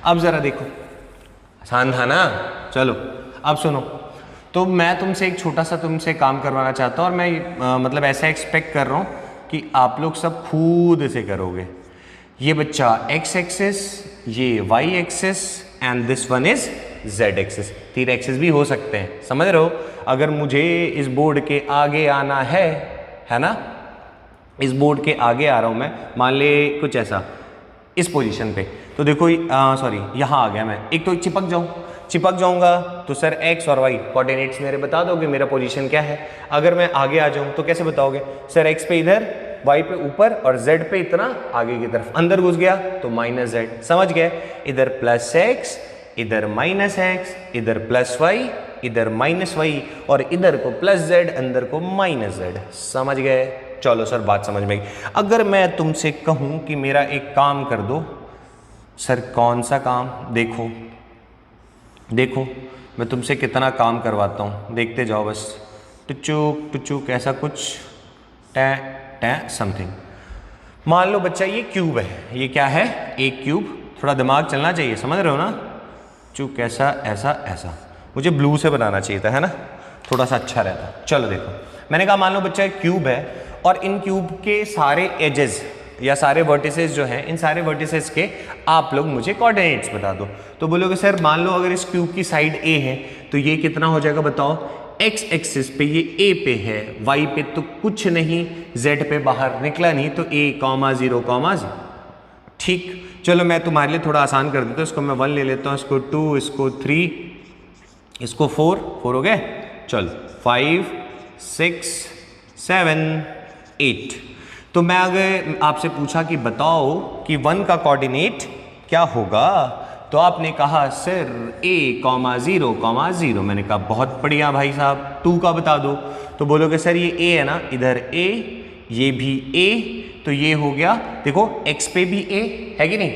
अब जरा देखो, आसान था ना। चलो अब सुनो, तो मैं तुमसे एक छोटा सा तुमसे काम करवाना चाहता हूँ, और मैं मतलब ऐसा एक्सपेक्ट कर रहा हूँ कि आप लोग सब खुद से करोगे। ये बच्चा x एक्सिस, ये y axis and this one is z axis. 3 axis भी हो सकते हैं, समझ रहे हो। अगर मुझे इस बोर्ड के आगे आना है ना, इस बोर्ड के आगे आ रहा हूं मैं, मान ले कुछ ऐसा इस पोजीशन पे, तो देखो सॉरी यहाँ आ गया मैं, एक तो चिपक जाऊंगा तो सर x और y कोऑर्डिनेट्स मेरे बता दोगे मेरा पोजीशन क्या है। अगर मैं आगे आ जाऊं तो कैसे बताओगे, सर x पे इधर, y पे ऊपर और z पे इतना आगे की तरफ, अंदर घुस गया तो माइनस z, समझ गए। इधर प्लस x, इधर माइनस x, इधर प्लस y, इधर माइनस y और इधर को प्लस z, अंदर को माइनस z, समझ गए। चलो सर बात समझ में आई। अगर मैं तुमसे कहूं कि मेरा एक काम कर दो, सर कौन सा काम, देखो मैं तुमसे कितना काम करवाता हूँ, देखते जाओ बस, टुचुक ऐसा कुछ टै समथिंग। मान लो बच्चा ये क्यूब है, ये क्या है, एक क्यूब, थोड़ा दिमाग चलना चाहिए, समझ रहे हो ना। चुक ऐसा मुझे ब्लू से बनाना चाहिए था, है ना, थोड़ा सा अच्छा रहता। चलो देखो, मैंने कहा मान लो बच्चा एक क्यूब है और इन क्यूब के सारे एजेस या सारे वर्टिसेस जो हैं, इन सारे वर्टिसेस के आप लोग मुझे कोऑर्डिनेट्स बता दो। तो बोलोगे सर मान लो अगर इस क्यूब की साइड ए है तो ये कितना हो जाएगा बताओ, x एक्सिस पे ये a पे है, y पे तो कुछ नहीं, z पे बाहर निकला नहीं, तो a, 0, ठीक। चलो मैं तुम्हारे लिए थोड़ा आसान कर देता हूँ, इसको मैं 1 ले लेता हूँ, इसको 2, इसको 3, इसको 4 हो गए। चल 5, 6, 7, 8। तो मैं अगर आपसे पूछा कि बताओ कि 1 का कोऑर्डिनेट क्या होगा, तो आपने कहा सर a, 0, मैंने कहा बहुत बढ़िया भाई साहब। 2 का बता दो, तो बोलोगे सर ये a है ना, इधर a, ये भी a, तो ये हो गया, देखो x पे भी a है कि नहीं,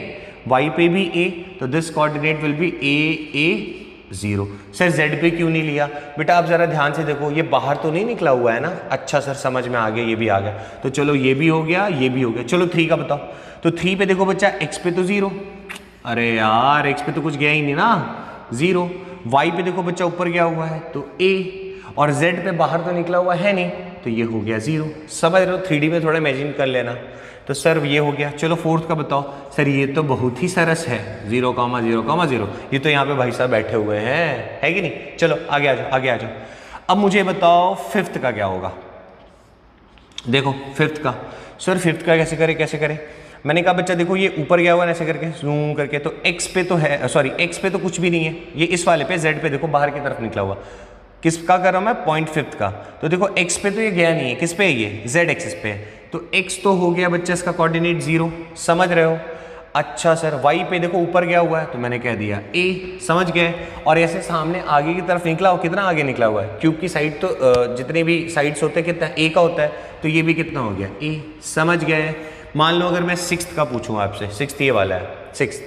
y पे भी a, तो this coordinate will be a 0। Sir z पे क्यों नहीं लिया, बेटा आप जरा ध्यान से देखो, ये बाहर तो नहीं निकला हुआ है ना। अच्छा सर समझ में आ गया, ये भी आ गया, तो चलो ये भी हो गया, ये भी हो गया। चलो 3 का बताओ, तो 3 पे देखो बच्चा x पे तो 0, अरे यार x पे तो कुछ गया ही नहीं ना, 0। y पे देखो बच्चा ऊपर गया हुआ है तो a, और z पे बाहर तो निकला हुआ है नहीं, तो ये हो गया 0। समझ रहे हो, 3D में थोड़ा इमेजिन कर लेना। तो सर ये हो गया। चलो 4th का बताओ, सर ये तो बहुत ही सरस है, 0, 0, ये तो यहाँ पे भाई साहब बैठे हुए हैं, है कि नहीं। चलो आगे आ जाओ। अब मुझे बताओ 5th का क्या होगा। देखो 5th का, सर 5th का कैसे करें। मैंने कहा बच्चा देखो ये ऊपर गया हुआ है ऐसे करके जूम करके, तो x पे तो है, सॉरी x पे तो कुछ भी नहीं है, ये इस वाले पे z पे देखो बाहर की तरफ निकला हुआ। किसका कर रहा हूँ मैं, पॉइंट 5th का। तो देखो x पे तो ये गया नहीं है, किस पे है ये, z एक्सिस पे है, तो x तो हो गया बच्चा इसका कोऑर्डिनेट 0, समझ रहे हो। अच्छा सर y पे देखो ऊपर गया हुआ है, तो मैंने कह दिया a, समझ गए। और ऐसे सामने आगे की तरफ निकला हो, कितना आगे निकला हुआ है, क्यूब की साइड तो जितने भी साइड्स होते हैं कितना a का होता है, तो ये भी कितना हो गया a, समझ गए। मान लो अगर मैं 6th का पूछूं आपसे, 6th ये वाला है 6th,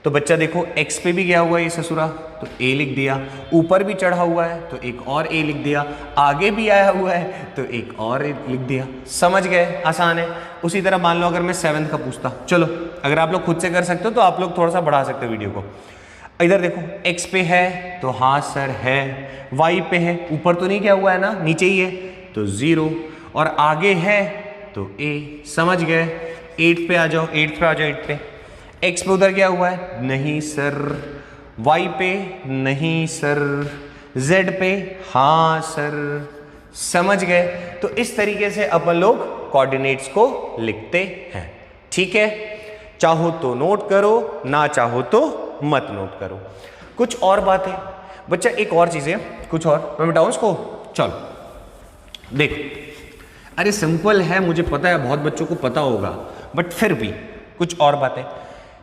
तो बच्चा देखो x पे भी गया हुआ है ये ससुरा, तो a लिख दिया, ऊपर भी चढ़ा हुआ है तो एक और a लिख दिया, आगे भी आया हुआ है तो एक और लिख दिया, समझ गए, आसान है। उसी तरह मान लो अगर मैं 7th का पूछता, चलो अगर आप लोग खुद से कर सकते हो तो आप लोग थोड़ा सा बढ़ा सकते हो वीडियो को। इधर देखो x पे है तो हाँ सर है, y पे है, ऊपर तो नहीं क्या हुआ है ना, नीचे ही है तो 0, और आगे है तो a, समझ गए। 8 पे आ जाओ, 8 पे x पे उधर क्या हुआ है, नहीं सर, y पे नहीं सर, z पे हाँ सर, समझ गए। तो इस तरीके से अपन लोग कोऑर्डिनेट्स को लिखते हैं, ठीक है। चाहो तो नोट करो, ना चाहो तो मत नोट करो। कुछ और बात है बच्चा, एक और चीज है, कुछ और मैं बताऊं इसको, चलो देखो। अरे सिंपल है, मुझे पता है बहुत बच्चों को पता होगा, बट फिर भी कुछ और बातें।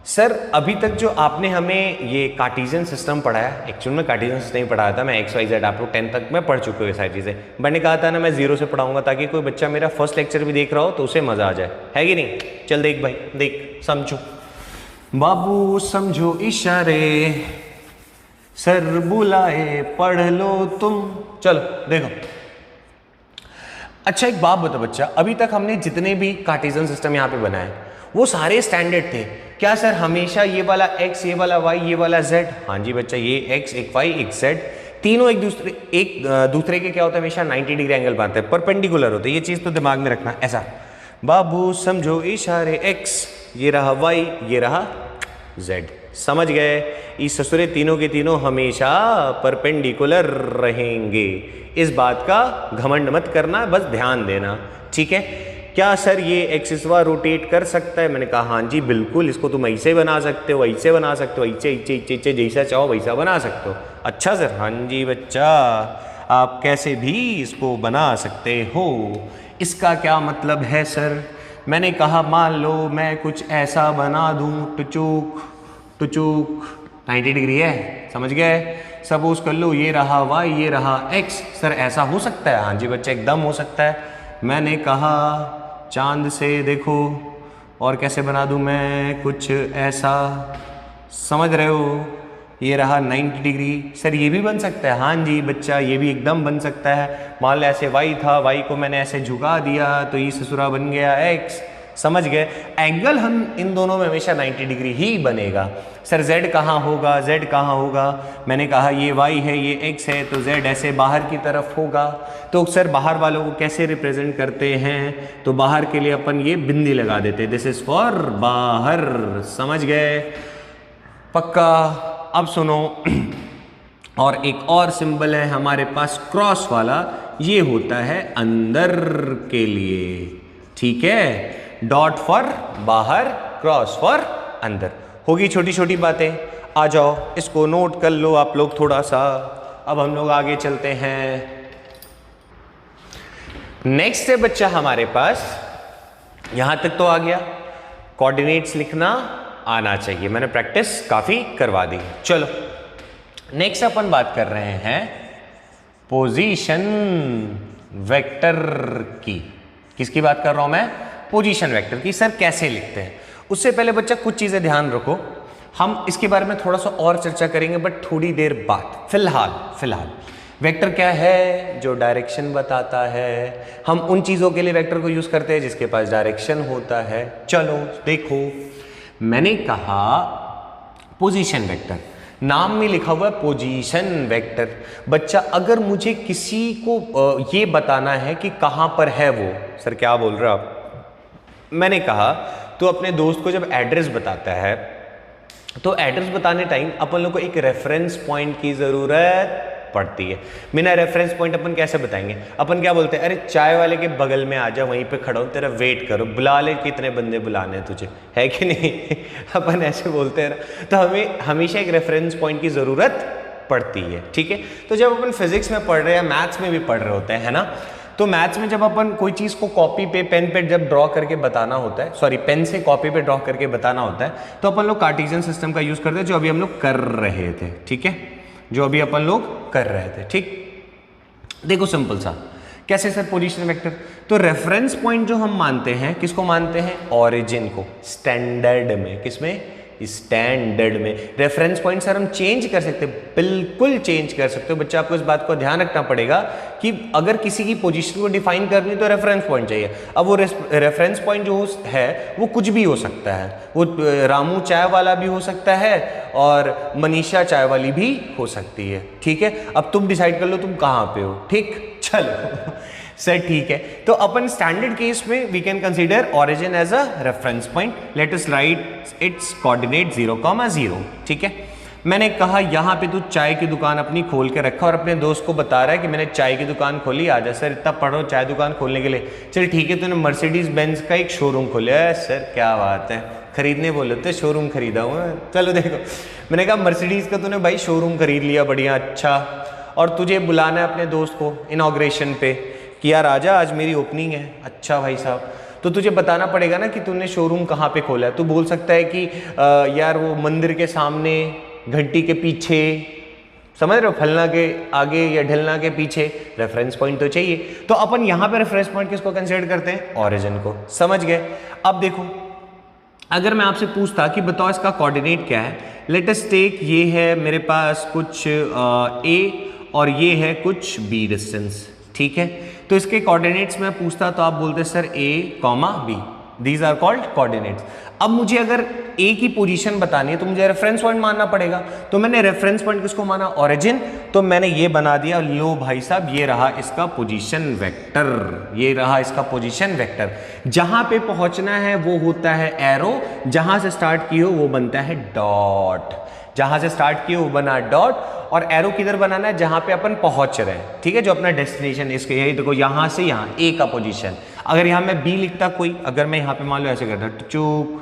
सर अभी तक जो आपने हमें ये कार्टेशियन सिस्टम पढ़ाया, एक्चुअल में कार्टेशियन सिस्टम ही पढ़ाया था, मैं एक्स वाई जेड आप लोग 10 तक में पढ़ चुके हो ये सारी चीज़ें। मैंने कहा था ना मैं 0 से पढ़ाऊंगा ताकि कोई बच्चा मेरा फर्स्ट लेक्चर भी देख रहा हो तो उसे मज़ा आ जाए, है कि नहीं। चल देख भाई, देख, समझो बाबू, समझो इशारे, सर बुलाए पढ़ लो तुम। चलो देखो, अच्छा एक बात बता बच्चा, अभी तक हमने जितने भी कार्टेशियन सिस्टम यहाँ पे बनाए वो सारे स्टैंडर्ड थे क्या सर? हमेशा ये वाला x, ये वाला y, ये वाला z? हाँ जी बच्चा, ये x, एक y, एक z, तीनों एक दूसरे के क्या होता है, हमेशा 90 डिग्री एंगल बनाते हैं, परपेंडिकुलर होते हैं। ये चीज़ तो दिमाग में रखना ऐसा। बाबू समझो इशारे x, ये रहा y, ये रहा z। समझ गए? इस ससुरे तीनों के तीनों हमेशा परपेंडिकुलर रहेंगे। इस बात का घमंड मत करना, बस ध्यान देना, ठीक है? क्या सर ये एक्सिसवा रोटेट कर सकता है? मैंने कहा हाँ जी बिल्कुल, इसको तुम ऐसे बना सकते हो, ऐसे बना सकते हो, ऐसे ऐसे ऐसे ऐसे जैसा चाहो वैसा बना सकते हो। अच्छा सर, हाँ जी बच्चा, आप कैसे भी इसको बना सकते हो। इसका क्या मतलब है सर? मैंने कहा मान लो मैं कुछ ऐसा बना दूं, टुचुक टुचुक 90 डिग्री है, समझ गए? सपोज कर लो ये रहा y, ये रहा x। सर ऐसा हो सकता है? हाँ जी बच्चा एकदम हो सकता है। मैंने कहा चांद से देखो, और कैसे बना दूं मैं कुछ ऐसा, समझ रहे हो? ये रहा 90 डिग्री। सर ये भी बन सकता है? हाँ जी बच्चा ये भी एकदम बन सकता है। मान लो ऐसे y था, y को मैंने ऐसे झुका दिया तो ये ससुरा बन गया x। समझ गए? एंगल हम इन दोनों में हमेशा 90 डिग्री ही बनेगा। सर z कहाँ होगा, z कहाँ होगा? मैंने कहा ये y है, ये x है, तो z ऐसे बाहर की तरफ होगा। तो सर बाहर वालों को कैसे रिप्रेजेंट करते हैं? तो बाहर के लिए अपन ये बिंदी लगा देते, दिस इज फॉर बाहर। समझ गए? पक्का? अब सुनो, और एक और सिंबल है हमारे पास क्रॉस वाला, ये होता है अंदर के लिए, ठीक है? डॉट फॉर बाहर, क्रॉस फॉर अंदर। होगी छोटी छोटी बातें, आ जाओ इसको नोट कर लो आप लोग थोड़ा सा। अब हम लोग आगे चलते हैं। नेक्स्ट है बच्चा हमारे पास, यहां तक तो आ गया, कोऑर्डिनेट्स लिखना आना चाहिए, मैंने प्रैक्टिस काफी करवा दी। चलो नेक्स्ट अपन बात कर रहे हैं पोजीशन वेक्टर की। किसकी बात कर रहा हूं मैं? पोजीशन वेक्टर की। सर कैसे लिखते हैं? उससे पहले बच्चा कुछ चीजें ध्यान रखो, हम इसके बारे में थोड़ा सा और चर्चा करेंगे बट थोड़ी देर बाद। फिलहाल वेक्टर क्या है? जो डायरेक्शन बताता है। हम उन चीजों के लिए वेक्टर को यूज करते हैं जिसके पास डायरेक्शन होता है। चलो देखो, मैंने कहा पोजीशन वेक्टर, नाम में लिखा हुआ है पोजीशन वेक्टर। बच्चा अगर मुझे किसी को ये बताना है कि कहां पर है वो, सर क्या बोल रहे हो आप? मैंने कहा तो अपने दोस्त को जब एड्रेस बताता है तो एड्रेस बताने टाइम अपन लोग को एक रेफरेंस पॉइंट की जरूरत पड़ती है। बिना रेफरेंस पॉइंट अपन कैसे बताएंगे? अपन क्या बोलते हैं? अरे चाय वाले के बगल में आ जा, वहीं पे खड़ा हूं, तेरा वेट करो, बुला ले, कितने बंदे बुलाने हैं तुझे, है कि नहीं? अपन ऐसे बोलते हैं ना। तो हमें हमेशा एक रेफरेंस पॉइंट की जरूरत पड़ती है, ठीक है? तो जब अपन फिजिक्स में पढ़ रहे हैं, मैथ्स में भी पढ़ रहे होते हैं, है ना? तो मैथ्स में जब अपन कोई चीज को कॉपी पे पेन पे जब ड्रॉ करके बताना होता है, सॉरी पेन से कॉपी पे ड्रॉ करके बताना होता है, तो अपन लोग कार्टेशियन सिस्टम का यूज करते हैं, जो अभी हम लोग कर रहे थे, ठीक है? जो अभी अपन लोग कर रहे थे, ठीक? देखो सिंपल सा, कैसे सर पोजीशन वेक्टर? तो रेफरेंस पॉइंट जो हम मानते हैं, किसको मानते हैं? ओरिजिन को। स्टैंडर्ड में, किसमें? स्टैंडर्ड में। रेफरेंस पॉइंट सर हम चेंज कर सकते हैं, बिल्कुल चेंज कर सकते हो। बच्चा आपको इस बात को ध्यान रखना पड़ेगा कि अगर किसी की पोजीशन को डिफाइन करनी तो रेफरेंस पॉइंट चाहिए। अब वो रेफरेंस पॉइंट जो है वो कुछ भी हो सकता है, वो रामू चाय वाला भी हो सकता है और मनीषा चाय वाली भी हो सकती है, ठीक है? अब तुम डिसाइड कर लो तुम कहाँ पे हो, ठीक? चलो सर ठीक है। तो अपन स्टैंडर्ड केस में we can consider origin as a reference point. Let us write its coordinate 0,0, ठीक है? मैंने कहा यहाँ पे तू चाय की दुकान अपनी खोल के रखा और अपने दोस्त को बता रहा है कि मैंने चाय की दुकान खोली, आजा सर इतना पढ़ो चाय दुकान खोलने के लिए। चल ठीक है, तूने मर्सिडीज बेंज का एक शोरूम खोला है। सर क्या बात है, खरीदने बोले तो शोरूम खरीदा हूँ। चलो देखो, मैंने कहा मर्सिडीज का तूने भाई शोरूम खरीद लिया, बढ़िया, अच्छा, और तुझे बुलाना है अपने दोस्त को इनॉग्रेशन पे कि यार आजा आज मेरी ओपनिंग है। अच्छा भाई साहब, तो तुझे बताना पड़ेगा ना कि तूने शोरूम कहाँ पे खोला है। तू बोल सकता है कि यार वो मंदिर के सामने, घंटी के पीछे, समझ रहे हो, फलना के आगे या ढलना के पीछे। रेफरेंस पॉइंट तो चाहिए, तो अपन यहाँ पे रेफरेंस पॉइंट किसको कंसीडर करते हैं? ओरिजिन को। समझ गए? अब देखो, अगर मैं आपसे पूछता कि बताओ इसका कोऑर्डिनेट क्या है, लेट अस टेक, ये है मेरे पास कुछ ए और ये है कुछ बी डिस्टेंस, ठीक है? तो इसके कोऑर्डिनेट्स में पूछता तो आप बोलते sir a, b, these are called coordinates. अब मुझे अगर a की पोजीशन बतानी है तो मुझे रेफरेंस पॉइंट मानना पड़ेगा, तो मैंने रेफरेंस पॉइंट किसको माना? ओरिजिन। तो मैंने ये बना दिया, लो भाई साहब ये रहा इसका पोजीशन वेक्टर, ये रहा इसका पोजीशन वेक्टर। जहां पे पहुंचना है वो होता है एरो, जहां से स्टार्ट की हो वो बनता है डॉट, जहां से स्टार्ट की हो वो बना डॉट, और एरो किधर बनाना है, जहां पे अपन पहुंच रहे हैं, ठीक है, जो अपना डेस्टिनेशन इसके, यही देखो यहां से यहां ए का पोजीशन। अगर यहां मैं बी लिखता कोई, अगर मैं यहां पे मान लो ऐसे करता चूक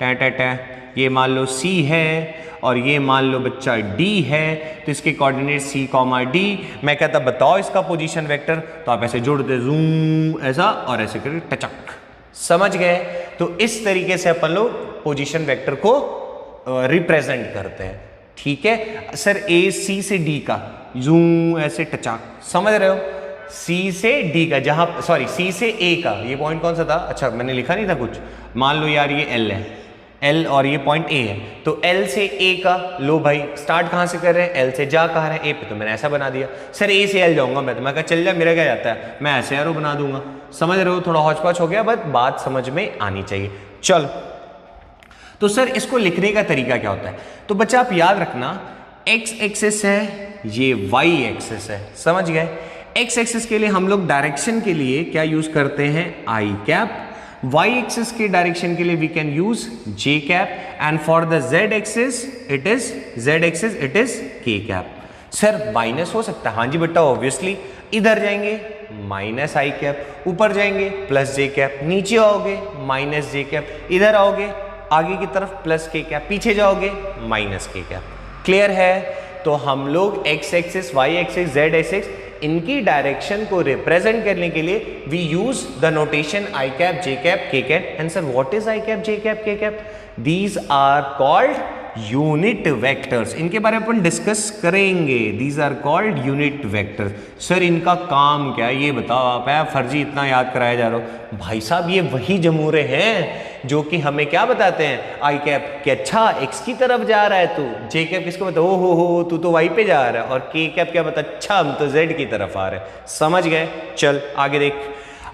टे टे टे, ये मान लो सी है और ये मान लो बच्चा डी है, तो इसके कोऑर्डिनेट सी कॉमा डी। मैं कहता बताओ इसका पोजीशन वेक्टर, तो आप ऐसे जोड़ते जूम ऐसा और ऐसे करके टचक, समझ गए। तो इस तरीके से अपन लोग पोजीशन वेक्टर को रिप्रेजेंट करते हैं, ठीक है। सर ए सी से डी का जूम ऐसे टचक, समझ रहे हो, सी से डी का, जहां सॉरी सी से ए का, ये पॉइंट कौन सा था, अच्छा मैंने लिखा नहीं था कुछ, मान लो यार ये एल है, एल और ये पॉइंट ए है, तो एल से ए का, लो भाई स्टार्ट कहाँ से कर रहे हैं, एल से जा कहाँ रहे हैं, ए पे, तो मैंने ऐसा बना दिया। सर ए से एल जाऊंगा मैं, तो मैं कहा चल जा, मेरा क्या जाता है, मैं ऐसे एरो बना दूंगा, समझ रहे हो, थोड़ा हौच पौच हो गया, बट बात समझ में आनी चाहिए। चलो, तो सर इसको लिखने का तरीका क्या होता है, तो बच्चा आप याद रखना, एक्स एक्सिस है, ये वाई एक्सिस है, समझ गए। एक्स एक्सिस के लिए हम लोग डायरेक्शन के लिए क्या यूज करते हैं, आई कैप। वाई एक्सिस के डायरेक्शन के लिए we can use j cap, and for the z axis it is k cap. Sir minus हो सकता है, हाँ जी बेटा ऑब्वियसली, इधर जाएंगे माइनस आई कैप, ऊपर जाएंगे प्लस जे कैप, नीचे आओगे माइनस जे कैप, इधर आओगे आगे की तरफ प्लस के कैप, पीछे जाओगे माइनस के कैप। क्लियर है। तो हम लोग x axis, y axis, z axis, इनकी डायरेक्शन को रिप्रेजेंट करने के लिए we use the notation i cap, j cap, k cap. And sir what is i cap, j cap, k cap? These are called unit vectors. इनके बारे में अपन discuss करेंगे। These are called unit vectors. Sir इनका काम क्या है ये बताओ आप, है फर्जी इतना याद कराया जा रहा हो। भाई साहब ये वही जमूरे हैं जो कि हमें क्या बताते हैं, आई कैप कि अच्छा एक्स की तरफ जा रहा है तू, जे कैप किसको बता, ओ हो तू तो वाई पे जा रहा है, और के कैप क्या बता, अच्छा हम तो जेड की तरफ आ रहे हैं। समझ गए। चल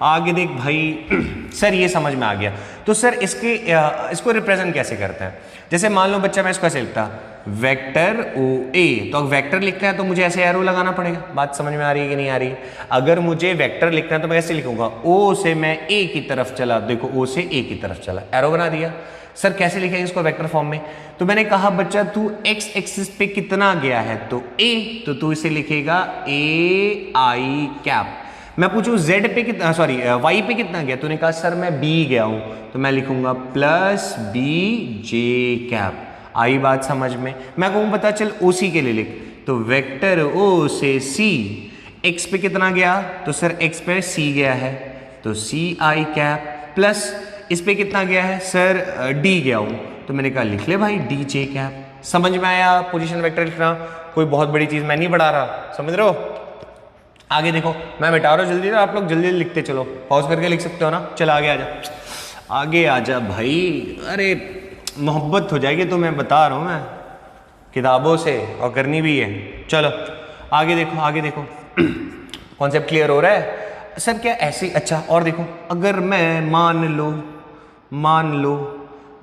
आगे देख भाई। सर ये समझ में आ गया। तो सर इसको रिप्रेजेंट कैसे करते हैं? जैसे मान लो बच्चा मैं इसको ऐसे लिखता वेक्टर ओ ए, तो वेक्टर लिखना है तो मुझे ऐसे एरो लगाना पड़ेगा। बात समझ में आ रही है कि नहीं आ रही? अगर मुझे वेक्टर लिखना है तो मैं ऐसे लिखूंगा, ओ से मैं ए की तरफ चला, देखो ओ से ए की तरफ चला, एरो बना दिया। सर कैसे लिखेंगे इसको वेक्टर फॉर्म में? तो मैंने कहा बच्चा तू एक्स एक्सिस पे कितना गया है, तो ए, तो तू इसे लिखेगा ए आई कैप। मैं पूछूं जेड पे कितना, सॉरी वाई पे कितना गया, तूने कहा सर मैं बी गया हूं, तो मैं लिखूंगा प्लस बी जे कैप। आई बात समझ में? मैं कहूँ बता चल ओ सी के लिए लिख, तो वेक्टर ओ से सी, एक्स पे कितना गया, तो सर एक्स पे सी गया है, तो सी आई कैप, प्लस इस पे कितना गया है सर डी गया हूं, तो मैंने कहा लिख ले भाई डी जे कैप। समझ में आया पोजीशन वेक्टर लिखना? कोई बहुत बड़ी चीज मैं नहीं बढ़ा रहा, समझ रहे हो? आगे देखो, मैं मिटा रहा हूँ जल्दी ना, आप लोग जल्दी लिखते चलो, पॉज करके लिख सकते हो ना। चल आगे आजा भाई। अरे मोहब्बत हो जाएगी तो मैं बता रहा हूँ, मैं किताबों से, और करनी भी है। चलो आगे देखो कॉन्सेप्ट क्लियर हो रहा है? सर क्या ऐसे? अच्छा और देखो, अगर मैं मान लो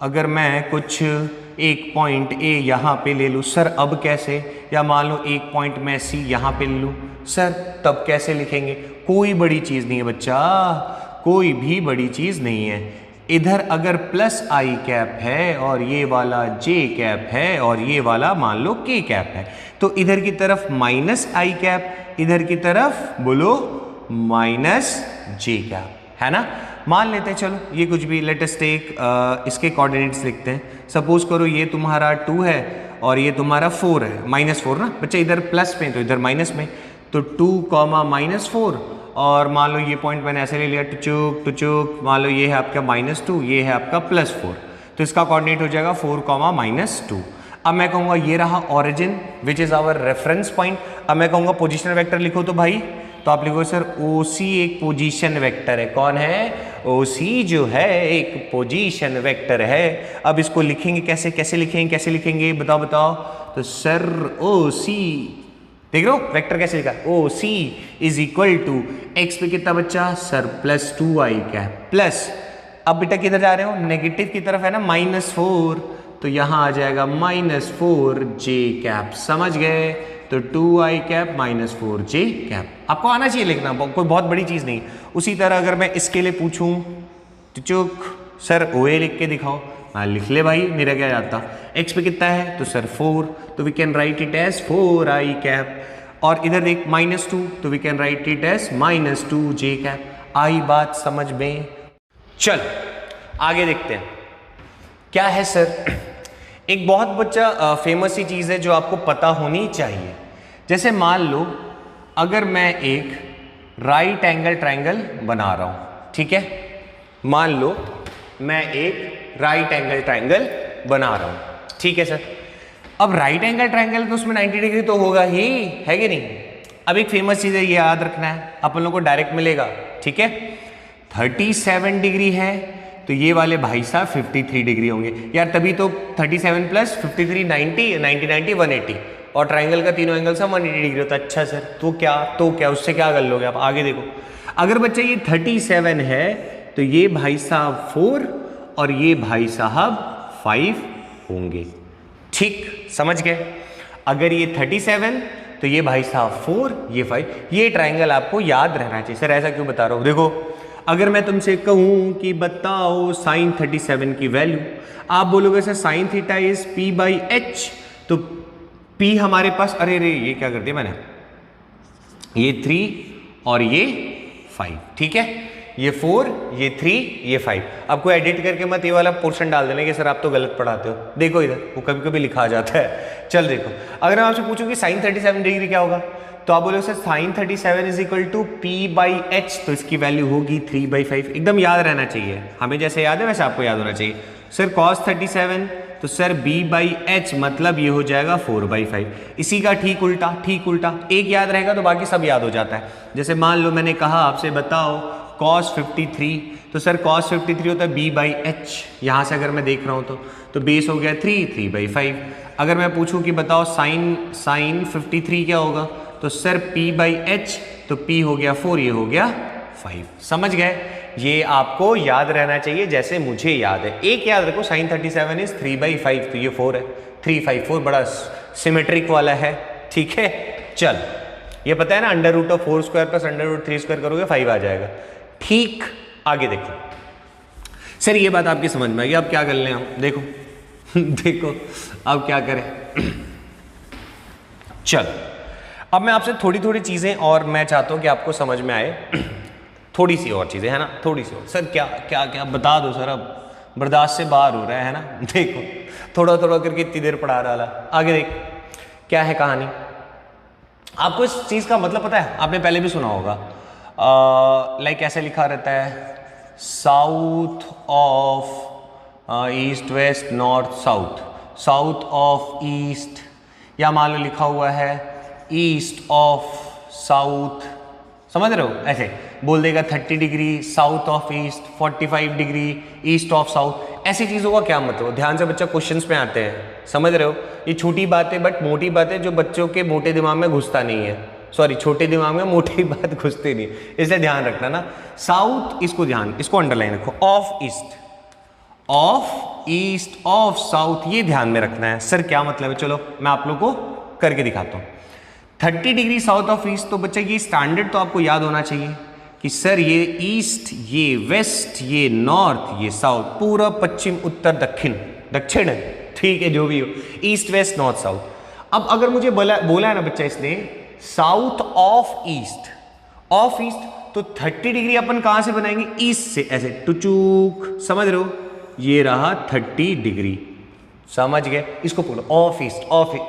अगर मैं कुछ एक पॉइंट ए यहाँ पे ले लूँ, सर अब कैसे? या मान लो एक पॉइंट मैं सी यहाँ पे ले लूँ, सर तब कैसे लिखेंगे? कोई बड़ी चीज़ नहीं है बच्चा, कोई भी बड़ी चीज़ नहीं है। इधर अगर प्लस आई कैप है और ये वाला जे कैप है और ये वाला मान लो के कैप है, तो इधर की तरफ माइनस आई कैप, इधर की तरफ बोलो माइनस जे कैप, है ना? मान लेते हैं, चलो ये कुछ भी, लेट अस टेक इसके कोऑर्डिनेट्स लिखते हैं। सपोज करो ये तुम्हारा 2 है और ये तुम्हारा 4 है, -4 ना बच्चा, इधर प्लस में तो इधर माइनस में, तो 2, -4, और मान लो ये पॉइंट मैंने ऐसे ले लिया टुचुक, मान लो ये है आपका -2, ये है आपका +4, तो इसका कोऑर्डिनेट हो जाएगा 4, -2। अब मैं कहूँगा ये रहा origin which is our reference point. अब मैं कहूँगा पोजिशनल वेक्टर लिखो, तो भाई तो आप लिखो सर OC एक पोजीशन वेक्टर है। कौन है? OC जो है एक पोजीशन वेक्टर है। अब इसको लिखेंगे कैसे लिखेंगे बताओ। तो सर OC देख रहे हो वेक्टर कैसे लिखा, OC is equal to x पे कितना बच्चा सर +2i कैप, प्लस अब बेटा किधर जा रहे हो, नेगेटिव की तरफ है ना, -4, तो यहाँ आ जाएगा -4j कैप। समझ गए? तो 2i cap minus 4j cap. आपको आना चाहिए लिखना, कोई बहुत बड़ी चीज़ नहीं। उसी तरह अगर मैं इसके लिए पूछूं तो चुक सर OA लिख के दिखाओ, हाँ लिख ले भाई, मेरा क्या जाता। x पे कितना है तो सर 4, तो we can write it as 4i cap. और इधर देख -2, तो we can write it as -2j cap. आई बात समझ में? चल आगे देखते हैं क्या है सर। एक बहुत बच्चा फेमस सी चीज़ है जो आपको पता होनी चाहिए। जैसे मान लो अगर मैं एक राइट एंगल ट्रायंगल बना रहा हूँ, ठीक है, मान लो मैं एक राइट एंगल ट्रायंगल बना रहा हूँ, ठीक है सर। अब राइट एंगल ट्रायंगल तो उसमें 90 डिग्री तो होगा ही, है कि नहीं। अब एक फेमस चीज़ है, ये याद रखना है, अपन लोगों को डायरेक्ट मिलेगा, ठीक है। 37 डिग्री है तो ये वाले भाई साहब 53 डिग्री होंगे यार, तभी तो 37 प्लस 53 90 90 90 180, और ट्राइंगल का तीनों एंगल से 180 डिग्री होता है। अच्छा सर तो क्या उससे क्या कर लोगे आप, आगे देखो। अगर बच्चा ये 37 है तो ये भाई साहब 4 और ये भाई साहब 5 होंगे, ठीक समझ गए। अगर ये 37 तो ये भाई साहब 4 ये 5, ये ट्राइंगल आपको याद रहना चाहिए। सर ऐसा क्यों बता रहा हूँ, देखो अगर मैं तुमसे कहूं कि बताओ साइन 37 की वैल्यू, आप बोलोगे sir sine theta is p/h, तो p हमारे पास, अरे रे ये क्या कर दिया मैंने, ये 3 और ये 5, ठीक है, ये 4 ये 3 ये 5। आपको एडिट करके मत ये वाला पोर्शन डाल देना कि सर आप तो गलत पढ़ाते हो, देखो इधर वो कभी कभी लिखा जाता है। चल देखो, अगर मैं आपसे पूछूं कि साइन 37 डिग्री क्या होगा, तो आप बोलोगे sir sine 37 is equal to p/h, तो इसकी वैल्यू होगी 3/5। एकदम याद रहना चाहिए, हमें जैसे याद है वैसे आपको याद होना चाहिए। सर cos 37 तो सर b/h मतलब ये हो जाएगा 4/5। इसी का ठीक उल्टा एक याद रहेगा तो बाकी सब याद हो जाता है। जैसे मान लो मैंने कहा आपसे बताओ cos 53, तो सर cos 53 होता है b/h, यहाँ से अगर मैं देख रहा हूँ तो बेस हो गया 3/5। अगर मैं पूछूं कि बताओ साइन 53 क्या होगा, तो सर p/h, तो p हो गया 4 ये हो गया 5। समझ गए, ये आपको याद रहना चाहिए जैसे मुझे याद है। एक याद रखो साइन 37 इज 3/5, तो ये 4 है, 3 5 4 बड़ा सिमेट्रिक वाला है, ठीक है। चल ये पता है ना, √4² प्लस √3² करोगे 5 आ जाएगा, ठीक। आगे देखो सर, ये बात आपकी समझ में आ गई, अब क्या कर लें हम, देखो देखो अब क्या करें। चल अब मैं आपसे थोड़ी चीजें और मैं चाहता हूं कि आपको समझ में आए, थोड़ी सी और चीजें है ना, थोड़ी सी और। सर क्या बता दो सर, अब बर्दाश्त से बाहर हो रहा है ना। देखो थोड़ा करके इतनी देर पढ़ा रहा, आगे देख क्या है कहानी। आपको इस चीज का मतलब पता है, आपने पहले भी सुना होगा, लाइक ऐसे लिखा रहता है south of east west north south, south of east, या मान लो लिखा हुआ है ईस्ट ऑफ साउथ, समझ रहे हो, ऐसे बोल देगा 30 degree south of east, 45 degree east of south. ऐसी चीज़ों का क्या मतलब, ध्यान से बच्चा क्वेश्चंस में आते हैं, समझ रहे हो। ये छोटी बातें बट मोटी बातें जो बच्चों के मोटे दिमाग में घुसता नहीं है, सॉरी छोटे दिमाग में मोटी बात घुसती नहीं, इसलिए ध्यान रखना ना। साउथ, इसको अंडरलाइन रखो, ऑफ ईस्ट ऑफ साउथ, ये ध्यान में रखना है। सर क्या मतलब है, चलो मैं आप लोग को करके दिखाता हूँ। 30 डिग्री साउथ ऑफ ईस्ट, तो बच्चा ये स्टैंडर्ड तो आपको याद होना चाहिए कि सर ये ईस्ट, ये वेस्ट, ये नॉर्थ, ये साउथ, पूरा पश्चिम उत्तर दक्षिण है, ठीक है, जो भी हो, ईस्ट वेस्ट नॉर्थ साउथ। अब अगर मुझे बोला है ना बच्चा इसने साउथ ऑफ ईस्ट, तो 30 डिग्री अपन कहां से बनाएंगे, ईस्ट से, ऐसे टुचूक, समझ रहे हो, ये रहा 30 डिग्री, समझ गए। इसको बोलो ऑफ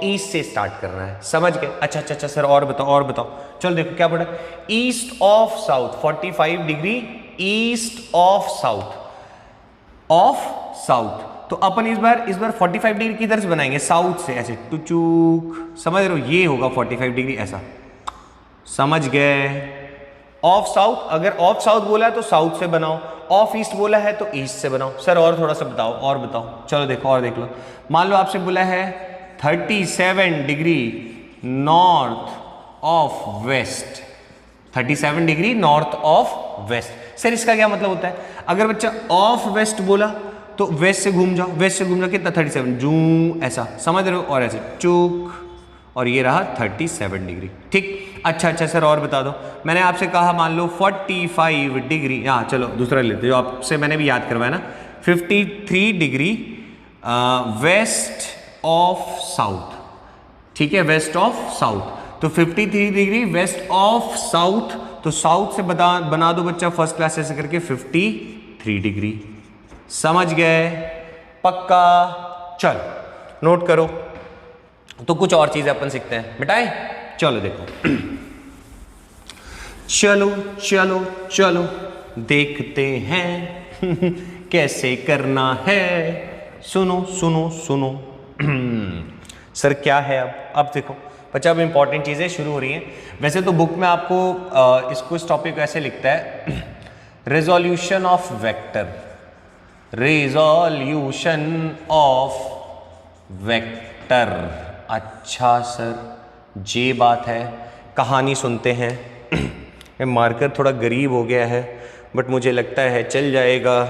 ईस्ट से स्टार्ट करना है, समझ गए। अच्छा सर और बताओ, चलो देखो क्या पढ़ा, east of south 45 degree east of south, तो अपन इस बार 45 डिग्री किधर से बनाएंगे, साउथ से, ऐसे टुचूक, समझ रहे हो, ये होगा 45 डिग्री ऐसा, समझ गए। ऑफ साउथ, अगर ऑफ साउथ बोला है तो साउथ से बनाओ, ऑफ ईस्ट बोला है तो ईस्ट से बनाओ। सर और थोड़ा सा बताओ, चलो देखो और देख लो। मान लो आपसे बोला है 37 degree north of west, 37 degree north of west. Sir इसका क्या मतलब होता है, अगर बच्चा ऑफ वेस्ट बोला तो वेस्ट से घूम जाओ, कितना 37 जू, ऐसा, समझ रहे हो, और ऐसे चूक, और ये रहा 37 डिग्री। ठीक, अच्छा सर और बता दो, मैंने आपसे कहा मान लो 45 डिग्री, हाँ चलो दूसरा लेते जो आपसे मैंने भी याद करवाया ना, 53 डिग्री वेस्ट ऑफ साउथ। ठीक है, वेस्ट ऑफ साउथ, तो 53 डिग्री वेस्ट ऑफ साउथ, तो साउथ से बना दो बच्चा फर्स्ट क्लास ऐसे करके 53 डिग्री। समझ गए? पक्का? चल नोट करो। तो कुछ और चीजें अपन सीखते हैं, मिटाए? चलो देखो चलो चलो चलो देखते हैं कैसे करना है। सुनो सुनो सुनो सर क्या है अब देखो बच्चा, अब इंपॉर्टेंट चीजें शुरू हो रही हैं। वैसे तो बुक में आपको इसको इस टॉपिक को ऐसे लिखता है, resolution of vector, resolution of vector. अच्छा सर ये बात है, कहानी सुनते हैं। मार्कर थोड़ा गरीब हो गया है बट मुझे लगता है चल जाएगा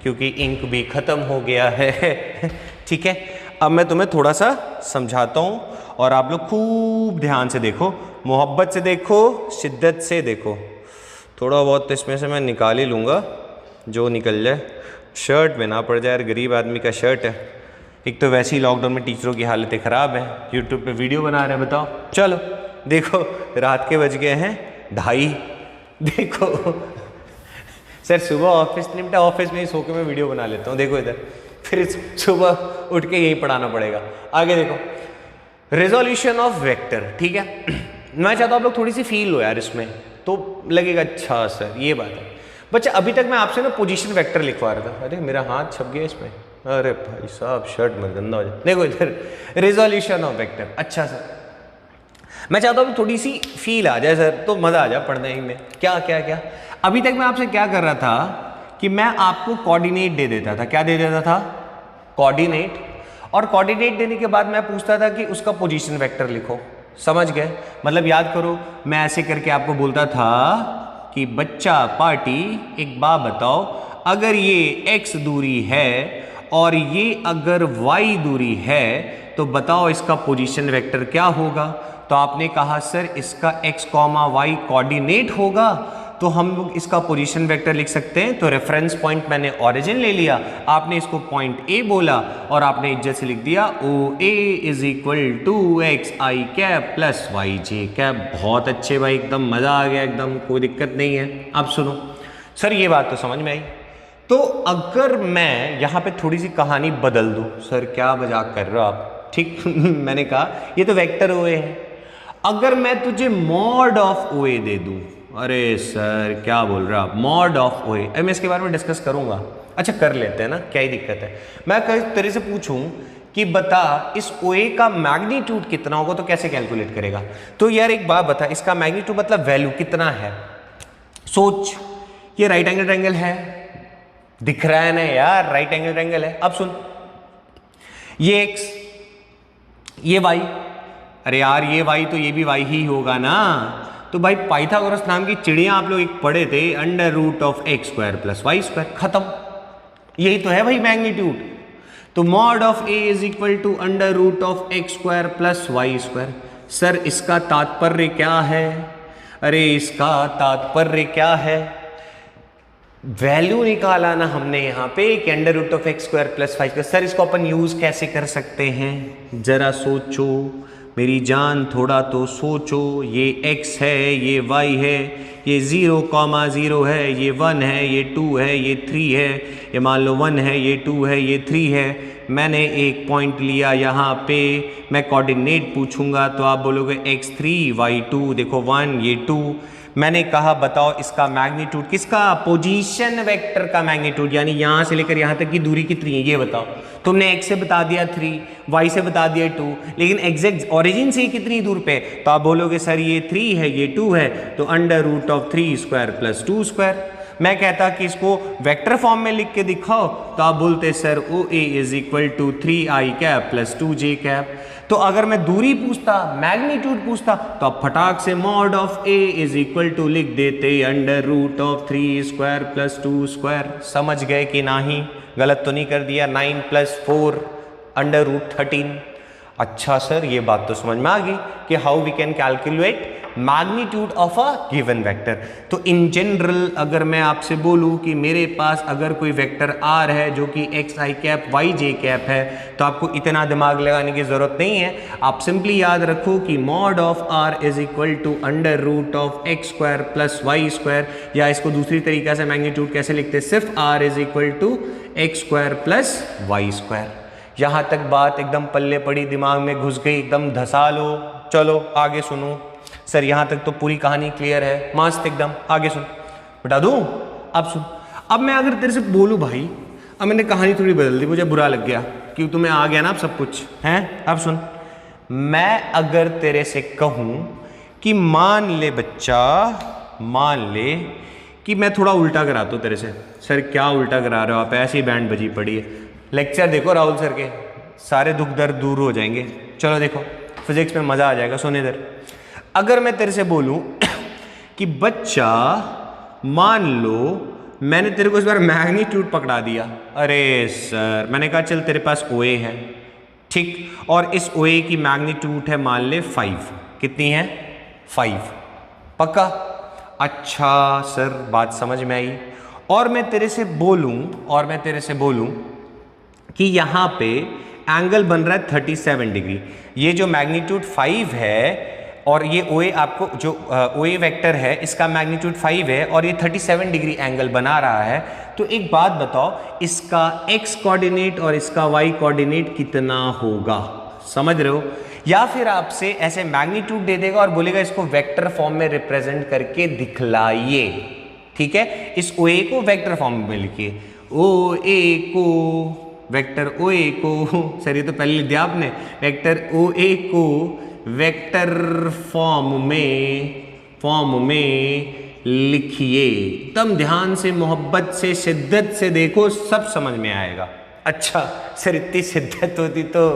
क्योंकि इंक भी ख़त्म हो गया है। ठीक है, अब मैं तुम्हें थोड़ा सा समझाता हूँ और आप लोग खूब ध्यान से देखो, मोहब्बत से देखो, शिद्दत से देखो। थोड़ा बहुत इसमें से मैं निकाल ही लूँगा जो निकल जाए, शर्ट में ना पड़ जाए यार, गरीब आदमी का शर्ट है। एक तो वैसे ही लॉकडाउन में टीचरों की हालतें ख़राब हैं, यूट्यूब पे वीडियो बना रहे हैं, बताओ। चलो देखो रात के बज गए हैं 2:30। देखो सर सुबह ऑफिस नहीं बेटा, ऑफिस में ही सो के मैं वीडियो बना लेता हूँ। देखो इधर, फिर सुबह उठ के यही पढ़ाना पड़ेगा। आगे देखो, रेजोल्यूशन ऑफ वेक्टर। ठीक है, मैं चाहता हूँ आप लोग थोड़ी सी फील हो यार इसमें, तो लगेगा अच्छा सर ये बात है। बच्चा अभी तक मैं आपसे ना पोजीशन वेक्टर लिखवा रहा था, अरे मेरा हाथ छप गया इसमें, अरे भाई साहब शर्ट में गंदा हो जाए। देखो इधर रेजोल्यूशन ऑफ वेक्टर। अच्छा सर मैं चाहता हूँ थोड़ी सी फील आ जाए सर, तो मज़ा आ जाए पढ़ने में। क्या क्या क्या अभी तक मैं आपसे क्या कर रहा था कि मैं आपको कोऑर्डिनेट दे देता था। क्या दे देता था? कोऑर्डिनेट। और कोऑर्डिनेट देने के बाद मैं पूछता था कि उसका पोजीशन वेक्टर लिखो। समझ गए? मतलब याद करो, मैं ऐसे करके आपको बोलता था कि बच्चा पार्टी एक बात बताओ, अगर ये x दूरी है और ये अगर y दूरी है तो बताओ इसका पोजीशन वेक्टर क्या होगा? तो आपने कहा सर इसका x, y कोऑर्डिनेट होगा, तो हम लोग इसका पोजीशन वेक्टर लिख सकते हैं। तो रेफरेंस पॉइंट मैंने ओरिजिन ले लिया, आपने इसको पॉइंट ए बोला और आपने इज्जत से लिख दिया OA is equal to XI cap plus YJ cap. बहुत अच्छे भाई, एकदम मज़ा आ गया, एकदम कोई दिक्कत नहीं है। अब सुनो सर, ये बात तो समझ में आई। तो अगर मैं यहाँ पे थोड़ी सी कहानी बदल दूँ, सर क्या मजाक कर रहे हो आप? ठीक मैंने कहा ये तो वेक्टर OA है, अगर मैं तुझे मॉड ऑफ OA दे दूँ, अरे सर क्या बोल रहे हो आप, मॉड ऑफ OA। मैं इसके बारे में डिस्कस करूंगा। अच्छा कर लेते हैं ना, क्या ही दिक्कत है। मैं कई तरह से पूछूं कि बता इस OA का मैग्नीट्यूड कितना होगा, तो कैसे कैलकुलेट करेगा? तो यार एक बात बता, इसका मैग्नीट्यूड मतलब वैल्यू कितना है? सोच, ये राइट एंगल ट्रायंगल है, दिख रहा है ना यार, राइट एंगल ट्रायंगल है। अब सुन, ये x, ये y, अरे यार ये y तो ये भी y ही होगा ना। तो भाई पाइथागोरस नाम की चिड़िया आप लोग एक पढ़े थे, under root of x square plus y square, खत्म। यही तो है भाई मैग्नीट्यूड। तो mod of a is equal to under root of x square plus y square. Sir इसका तात्पर्य क्या है? अरे इसका तात्पर्य क्या है? वैल्यू निकाला ना हमने यहाँ पे कि under root of x square plus y square. Sir इसको अपन यूज कैसे कर सकते हैं? जरा सोचो मेरी जान, थोड़ा तो सोचो। ये x है, ये y है, ये 0,0 है, ये 1 है, ये 2 है, ये 3 है, ये मान लो 1 है, ये 2 है, ये 3 है। मैंने एक पॉइंट लिया यहाँ पे, मैं कोऑर्डिनेट पूछूंगा तो आप बोलोगे x3 y2, देखो 1 ये 2। मैंने कहा बताओ इसका मैग्नीट्यूड, किसका? पोजीशन वेक्टर का मैग्नीट्यूड, यानी यहाँ से लेकर यहाँ तक की दूरी कितनी है ये बताओ। तुमने x से बता दिया 3, y से बता दिया 2, लेकिन एग्जैक्ट ओरिजिन से कितनी दूर पे? तो आप बोलोगे सर ये 3 है, ये 2 है, तो under root of 3 square plus 2 square. मैं कहता कि इसको वेक्टर फॉर्म में लिख के दिखाओ, तो आप बोलते sir OA is equal to 3i cap plus 2j cap. तो अगर मैं दूरी पूछता, मैग्नीट्यूड पूछता, तो आप फटाक से mod of A is equal to लिख देते under root of 3 square plus 2 square. समझ गए कि नहीं? गलत तो नहीं कर दिया? 9 + 4 अंडर रूट 13। अच्छा सर, ये बात तो समझ में आ गई कि how we can calculate magnitude of a given vector. तो इन जनरल अगर मैं आपसे बोलूं कि मेरे पास अगर कोई वेक्टर आर है जो कि एक्स आई कैप वाई जे कैप है, तो आपको इतना दिमाग लगाने की जरूरत नहीं है। आप सिंपली याद रखो कि mod of r is equal to under root of x square plus y square, या इसको दूसरी तरीके से मैग्नीट्यूड कैसे लिखते हैं, सिर्फ r is equal to x square plus y square. यहां तक बात एकदम पल्ले पड़ी, दिमाग में घुस गई, एकदम धसा लो। चलो आगे सुनो सर, यहां तक तो पूरी कहानी क्लियर है, मस्त एकदम। आगे सुन, बता दूं? अब सुन, अब मैं अगर तेरे से बोलूं भाई, अब मैंने कहानी थोड़ी बदल दी, मुझे बुरा लग गया कि तुम्हें आ गया ना अब सब कुछ है। अब सुन, मैं अगर तेरे से कहूं कि मान ले बच्चा, मान ले कि मैं थोड़ा उल्टा कराता हूं तेरे से। सर क्या उल्टा करा रहे हो आप, ऐसी बैंड बजी पड़ी है। लेक्चर देखो राहुल सर के, सारे दुख दर्द दूर हो जाएंगे। चलो देखो, फिजिक्स में मजा आ जाएगा। सुन इधर, अगर मैं तेरे से बोलूं कि बच्चा मान लो मैंने तेरे को इस बार मैग्नीट्यूड पकड़ा दिया। अरे सर, मैंने कहा चल तेरे पास OA है, ठीक, और इस OA की मैग्नीट्यूड है मान ले 5। कितनी है? 5। पक्का? अच्छा सर, बात समझ में आई। और मैं तेरे से बोलूं कि यहां पे एंगल बन रहा है 37 डिग्री। ये जो मैग्नीट्यूड 5 है और ये OA आपको जो OA वेक्टर है इसका मैग्नीट्यूड 5 है और ये 37 डिग्री एंगल बना रहा है। तो एक बात बताओ, इसका x कोऑर्डिनेट और इसका y कोऑर्डिनेट कितना होगा? समझ रहे हो? या फिर आपसे ऐसे मैग्नीट्यूड दे देगा और बोलेगा इसको वेक्टर फॉर्म में रिप्रेजेंट करके दिखलाइए। ठीक है, इस OA को वेक्टर फॉर्म में लिखिए। OA को, वेक्टर OA को, सर ये तो पहले लिख दिया आपने, वेक्टर OA को वेक्टर फॉर्म में लिखिए। एकदम ध्यान से, मोहब्बत से, शिद्दत से देखो, सब समझ में आएगा। अच्छा सर, इतनी शिद्दत होती तो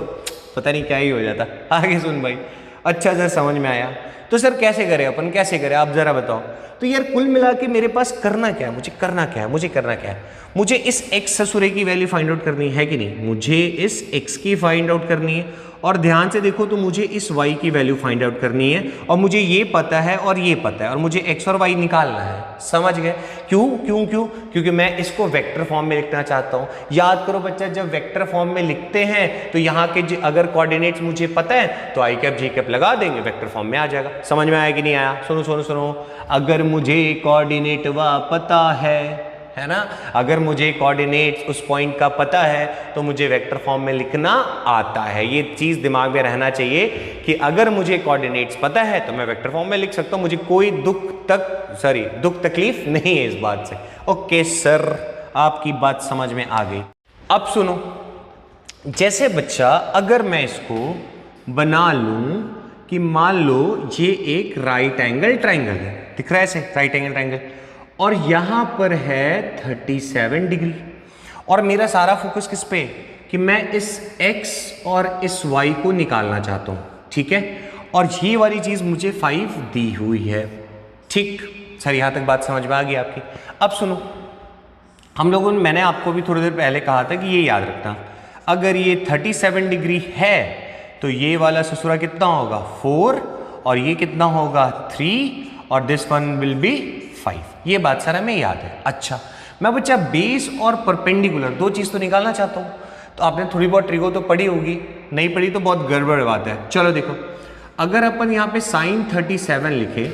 पता नहीं क्या ही हो जाता। आगे सुन भाई। अच्छा सर, समझ में आया। तो सर कैसे करें अपन, कैसे करें आप जरा बताओ। तो यार कुल मिला के मेरे पास करना क्या है, मुझे करना क्या है, मुझे इस x ससुरे की वैल्यू फाइंड आउट करनी है कि नहीं? मुझे इस x की फाइंड आउट करनी है। और ध्यान से देखो तो मुझे इस y की वैल्यू फाइंड आउट करनी है, और मुझे ये पता है और ये पता है, और मुझे x और y निकालना है। समझ गए? क्यों? क्योंकि मैं इसको वेक्टर फॉर्म में लिखना चाहता हूँ। याद करो बच्चा, जब वेक्टर फॉर्म में लिखते हैं तो यहाँ के अगर कोऑर्डिनेट्स मुझे पता है तो i कैप j कैप लगा देंगे, वेक्टर फॉर्म में आ जाएगा। समझ में आया कि नहीं आया? सुनो, अगर मुझे कोऑर्डिनेट पता है ना, अगर मुझे कोऑर्डिनेट्स उस पॉइंट का पता है तो मुझे वेक्टर फॉर्म में लिखना आता है। ये चीज दिमाग में रहना चाहिए कि अगर मुझे कोऑर्डिनेट्स पता है तो मैं वेक्टर फॉर्म में लिख सकता हूं, मुझे कोई दुख तकलीफ नहीं है इस बात से। ओके सर, आपकी बात समझ में आ गई। अब सुनो, जैसे बच्चा अगर मैं इसको बना लूं कि मान लो ये एक राइट एंगल ट्राइंगल है, दिख रहा है ऐसे राइट एंगल ट्राइंगल, और यहां पर है 37 डिग्री, और मेरा सारा फोकस किस पे, कि मैं इस x और इस y को निकालना चाहता हूं। ठीक है, और ये वाली चीज मुझे 5 दी हुई है। ठीक सर, यहां तक बात समझ में आ गई आपकी। अब सुनो, हम लोगों ने, मैंने आपको भी थोड़ी देर पहले कहा था कि ये याद रखना, अगर ये 37 डिग्री है तो ये वाला ससुरा कितना होगा 4, और ये कितना होगा 3, और दिस वन विल बी 5। ये बात सर हमें याद है। अच्छा, मैं बच्चा बेस और परपेंडिकुलर दो चीज तो निकालना चाहता हूं, तो आपने थोड़ी बहुत ट्रिगो तो पढ़ी होगी, नहीं पढ़ी तो बहुत गड़बड़ बात है। चलो देखो, अगर अपन यहाँ पे sin 37 लिखे,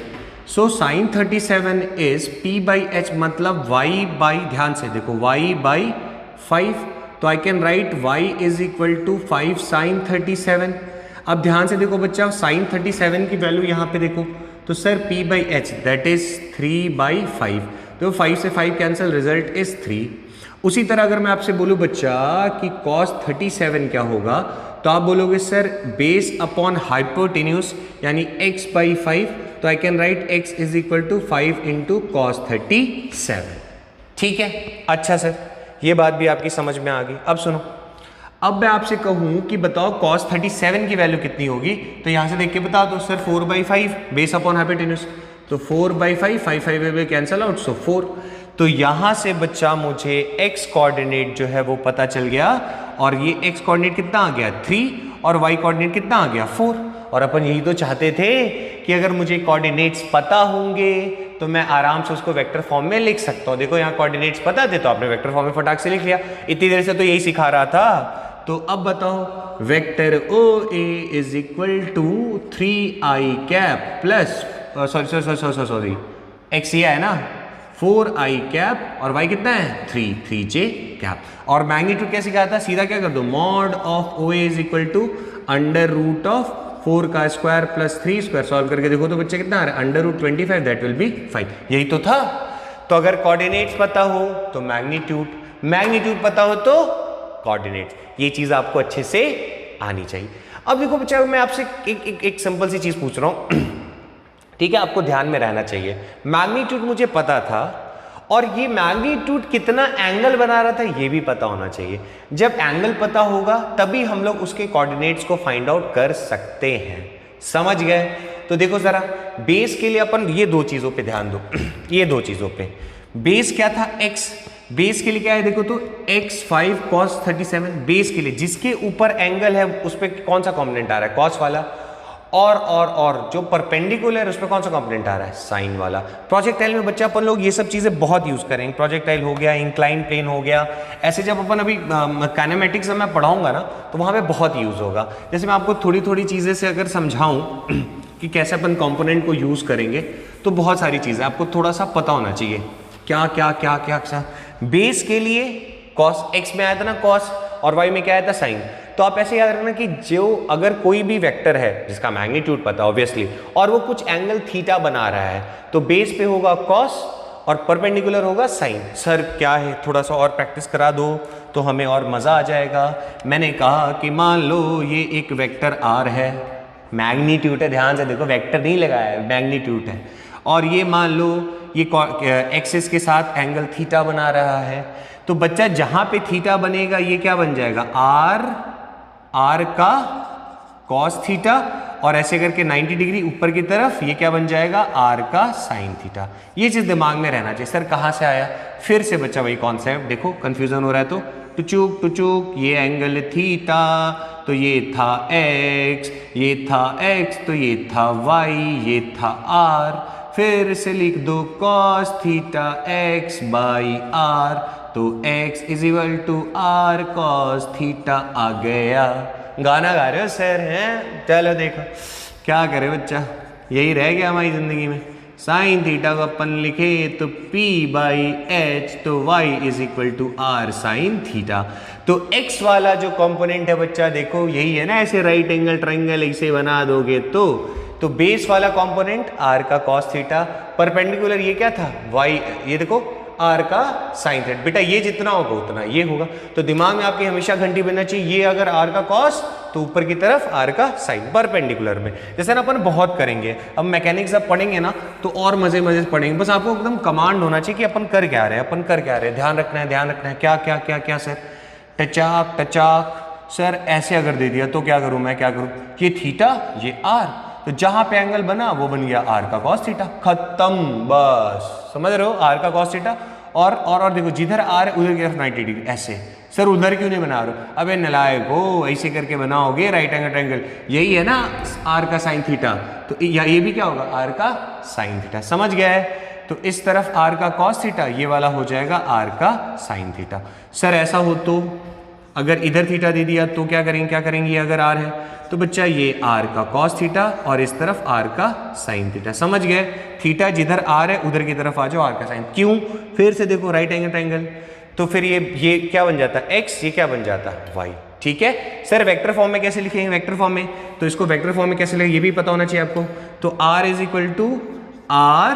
सो sin 37 इज p/h, मतलब y बाई, ध्यान से देखो, y/5, तो I can write y is equal to 5 sin 37। अब ध्यान से देखो बच्चा, sin 37 की वैल्यू यहाँ पे देखो, तो सर p/h दैट इज 3/5, तो 5 से 5 कैंसिल, रिजल्ट इज 3। उसी तरह अगर मैं आपसे बोलूं बच्चा कि cos 37 क्या होगा, तो आप बोलोगे सर बेस अपॉन हाइपोटेन्यूज यानी x/5, तो I can write x is equal to 5 into cos 37। ठीक है, अच्छा सर, ये बात भी आपकी समझ में आ गई। अब सुनो, अब मैं आपसे कहूं कि बताओ cos 37 की वैल्यू कितनी होगी, तो यहां से देख के बता दो सर 4/5 बेस अपॉन हाइपोटेन्यूज, तो 4/5, 5 कैंसल आउट, सो 4। तो यहां से बच्चा मुझे x कोऑर्डिनेट जो है वो पता चल गया, और ये x कोऑर्डिनेट कितना आ गया 3, और y कोऑर्डिनेट कितना आ गया 4। और अपन यही तो चाहते थे कि अगर मुझे कोऑर्डिनेट्स पता होंगे तो मैं आराम से उसको वेक्टर फॉर्म में लिख सकता हूँ। देखो यहाँ कोऑर्डिनेट्स पता थे तो आपने वेक्टर फॉर्म में फटाक से लिख लिया। इतनी देर से तो यही सिखा रहा था। तो अब बताओ vector o a is equal to 3i cap plus sorry x ये है ना 4i कैप और y कितना है 3j कैप। और मैग्नीट्यूड कैसे कहा था, सीधा क्या कर दो mod of o a is equal to under root of 4 का स्क्वायर प्लस 3 स्क्वायर। सॉल्व करके देखो तो बच्चे कितना आ रहा है under root 25 that will be 5। यही तो था। तो अगर कोऑर्डिनेट्स पता हो तो मैग्नीट्यूड पता हो तो कोऑर्डिनेट्स, ये चीज आपको अच्छे से आनी चाहिए। अब देखो बच्चा मैं आपसे एक सिंपल सी चीज पूछ रहा हूं ठीक है, आपको ध्यान में रहना चाहिए। मैग्नीट्यूड मुझे पता था और ये मैग्नीट्यूड कितना एंगल बना रहा था ये भी पता होना चाहिए। जब एंगल पता होगा तभी हम लोग उसके कोऑर्डिनेट्स को फाइंड आउट कर सकते हैं। समझ गए? तो देखो जरा बेस के लिए अपन ये दो चीजों पे ध्यान दो ये दो चीजों पे बेस क्या था x, बेस के लिए क्या है देखो तो x5 cos 37 बेस के लिए जिसके ऊपर एंगल है उस पर कौन सा कॉम्पोनेंट आ रहा है cos वाला, और जो परपेंडिकुलर है उस पर कौन सा कॉम्पोनेंट आ रहा है साइन वाला। प्रोजेक्टाइल में बच्चा अपन लोग ये सब चीजें बहुत यूज करेंगे। प्रोजेक्टाइल हो गया, इंक्लाइन प्लेन हो गया, ऐसे जब अपन अभी काइनेमेटिक्स में मैं पढ़ाऊंगा ना तो वहां पे बहुत यूज होगा। जैसे मैं आपको थोड़ी थोड़ी चीजें से अगर समझाऊं कि कैसे अपन कंपोनेंट को यूज करेंगे तो बहुत सारी चीजें आपको थोड़ा सा पता होना चाहिए। क्या क्या क्या क्या क्या बेस के लिए cos x में आया था ना cos और y में क्या आया था साइन। तो आप ऐसे याद रखना कि जो अगर कोई भी वेक्टर है जिसका मैग्नीट्यूड पता ऑब्वियसली और वो कुछ एंगल थीटा बना रहा है तो बेस पे होगा cos और परपेंडिकुलर होगा साइन। सर क्या है थोड़ा सा और प्रैक्टिस करा दो तो हमें और मजा आ जाएगा। मैंने कहा कि मान लो ये एक वेक्टर r है, मैग्नीट्यूड है, ध्यान से देखो वेक्टर नहीं लगाया है मैग्नीट्यूड है, और ये मान लो ये एक्सिस के साथ एंगल थीटा बना रहा है। तो बच्चा जहां पे थीटा बनेगा ये क्या बन जाएगा आर का कॉस थीटा और ऐसे करके 90 डिग्री ऊपर की तरफ ये क्या बन जाएगा आर का साइन थीटा। ये चीज दिमाग में रहना चाहिए। सर कहां से आया, फिर से बच्चा वही कॉन्सेप्ट देखो, कंफ्यूजन हो रहा है तो टुचुक ये एंगल थीटा तो ये था x, ये था x तो ये था y, ये था r, फिर से लिख दो cos theta x by r तो x is equal to r cos theta आ गया। गाना गा रहे हो सर हैं? चलो देखो क्या करे बच्चा, यही रह गया हमारी जिंदगी में। साइन थीटा को अपन लिखे तो p बाई h तो y is equal to r sine theta. तो x वाला जो कंपोनेंट है बच्चा देखो यही है ना, ऐसे राइट एंगल ट्रायंगल ऐसे बना दोगे तो बेस वाला कंपोनेंट r का cos थीटा, परपेंडिकुलर ये क्या था y, ये देखो r का साइन थीटा। बेटा ये जितना होगा उतना ये होगा। तो दिमाग में आपकी हमेशा घंटी बनना चाहिए ये अगर r का cos तो ऊपर की तरफ r का साइन परपेंडिकुलर में। जैसे ना अपन बहुत करेंगे, अब मैकेनिक्स अब पढ़ेंगे ना तो और मजे मजे पढ़ेंगे। बस आपको एकदम कमांड होना चाहिए कि अपन कर क्या रहे हैं, ध्यान रखना है। क्या क्या क्या क्या सर, टचाक सर ऐसे अगर दे दिया तो क्या करूं मैं, क्या करूं, ये थीटा ये r, तो जहां पे एंगल बना वो बन गया r का cos थीटा, खत्म। बस समझ रहे हो, r का cos थीटा और देखो जिधर r है उधर की तरफ 90 डिग्री ऐसे। सर उधर क्यों नहीं बना रहे हो? अबे नालायक हो, ऐसे करके बनाओगे राइट एंगल ट्रायंगल, यही है ना r का साइन थीटा, तो ये भी क्या होगा r का साइन थीटा। समझ गया है? तो इस तरफ r का cos थीटा, ये वाला हो जाएगा r का साइन थीटा। सर ऐसा हो तो अगर इधर थीटा दे दिया तो क्या करेंगे अगर r है तो बच्चा ये r का cos थीटा और इस तरफ r का साइन थीटा। समझ गए? थीटा जिधर r है उधर की तरफ आ जाओ r का साइन। क्यों? फिर से देखो राइट एंगल ट्रायंगल, तो फिर ये क्या बन जाता है x, ये क्या बन जाता है y। ठीक है सर, वेक्टर फॉर्म में कैसे लिखेंगे? वेक्टर फॉर्म में तो इसको वेक्टर फॉर्म में कैसे लिखेंगे ये भी पता होना चाहिए आपको। तो r is equal to r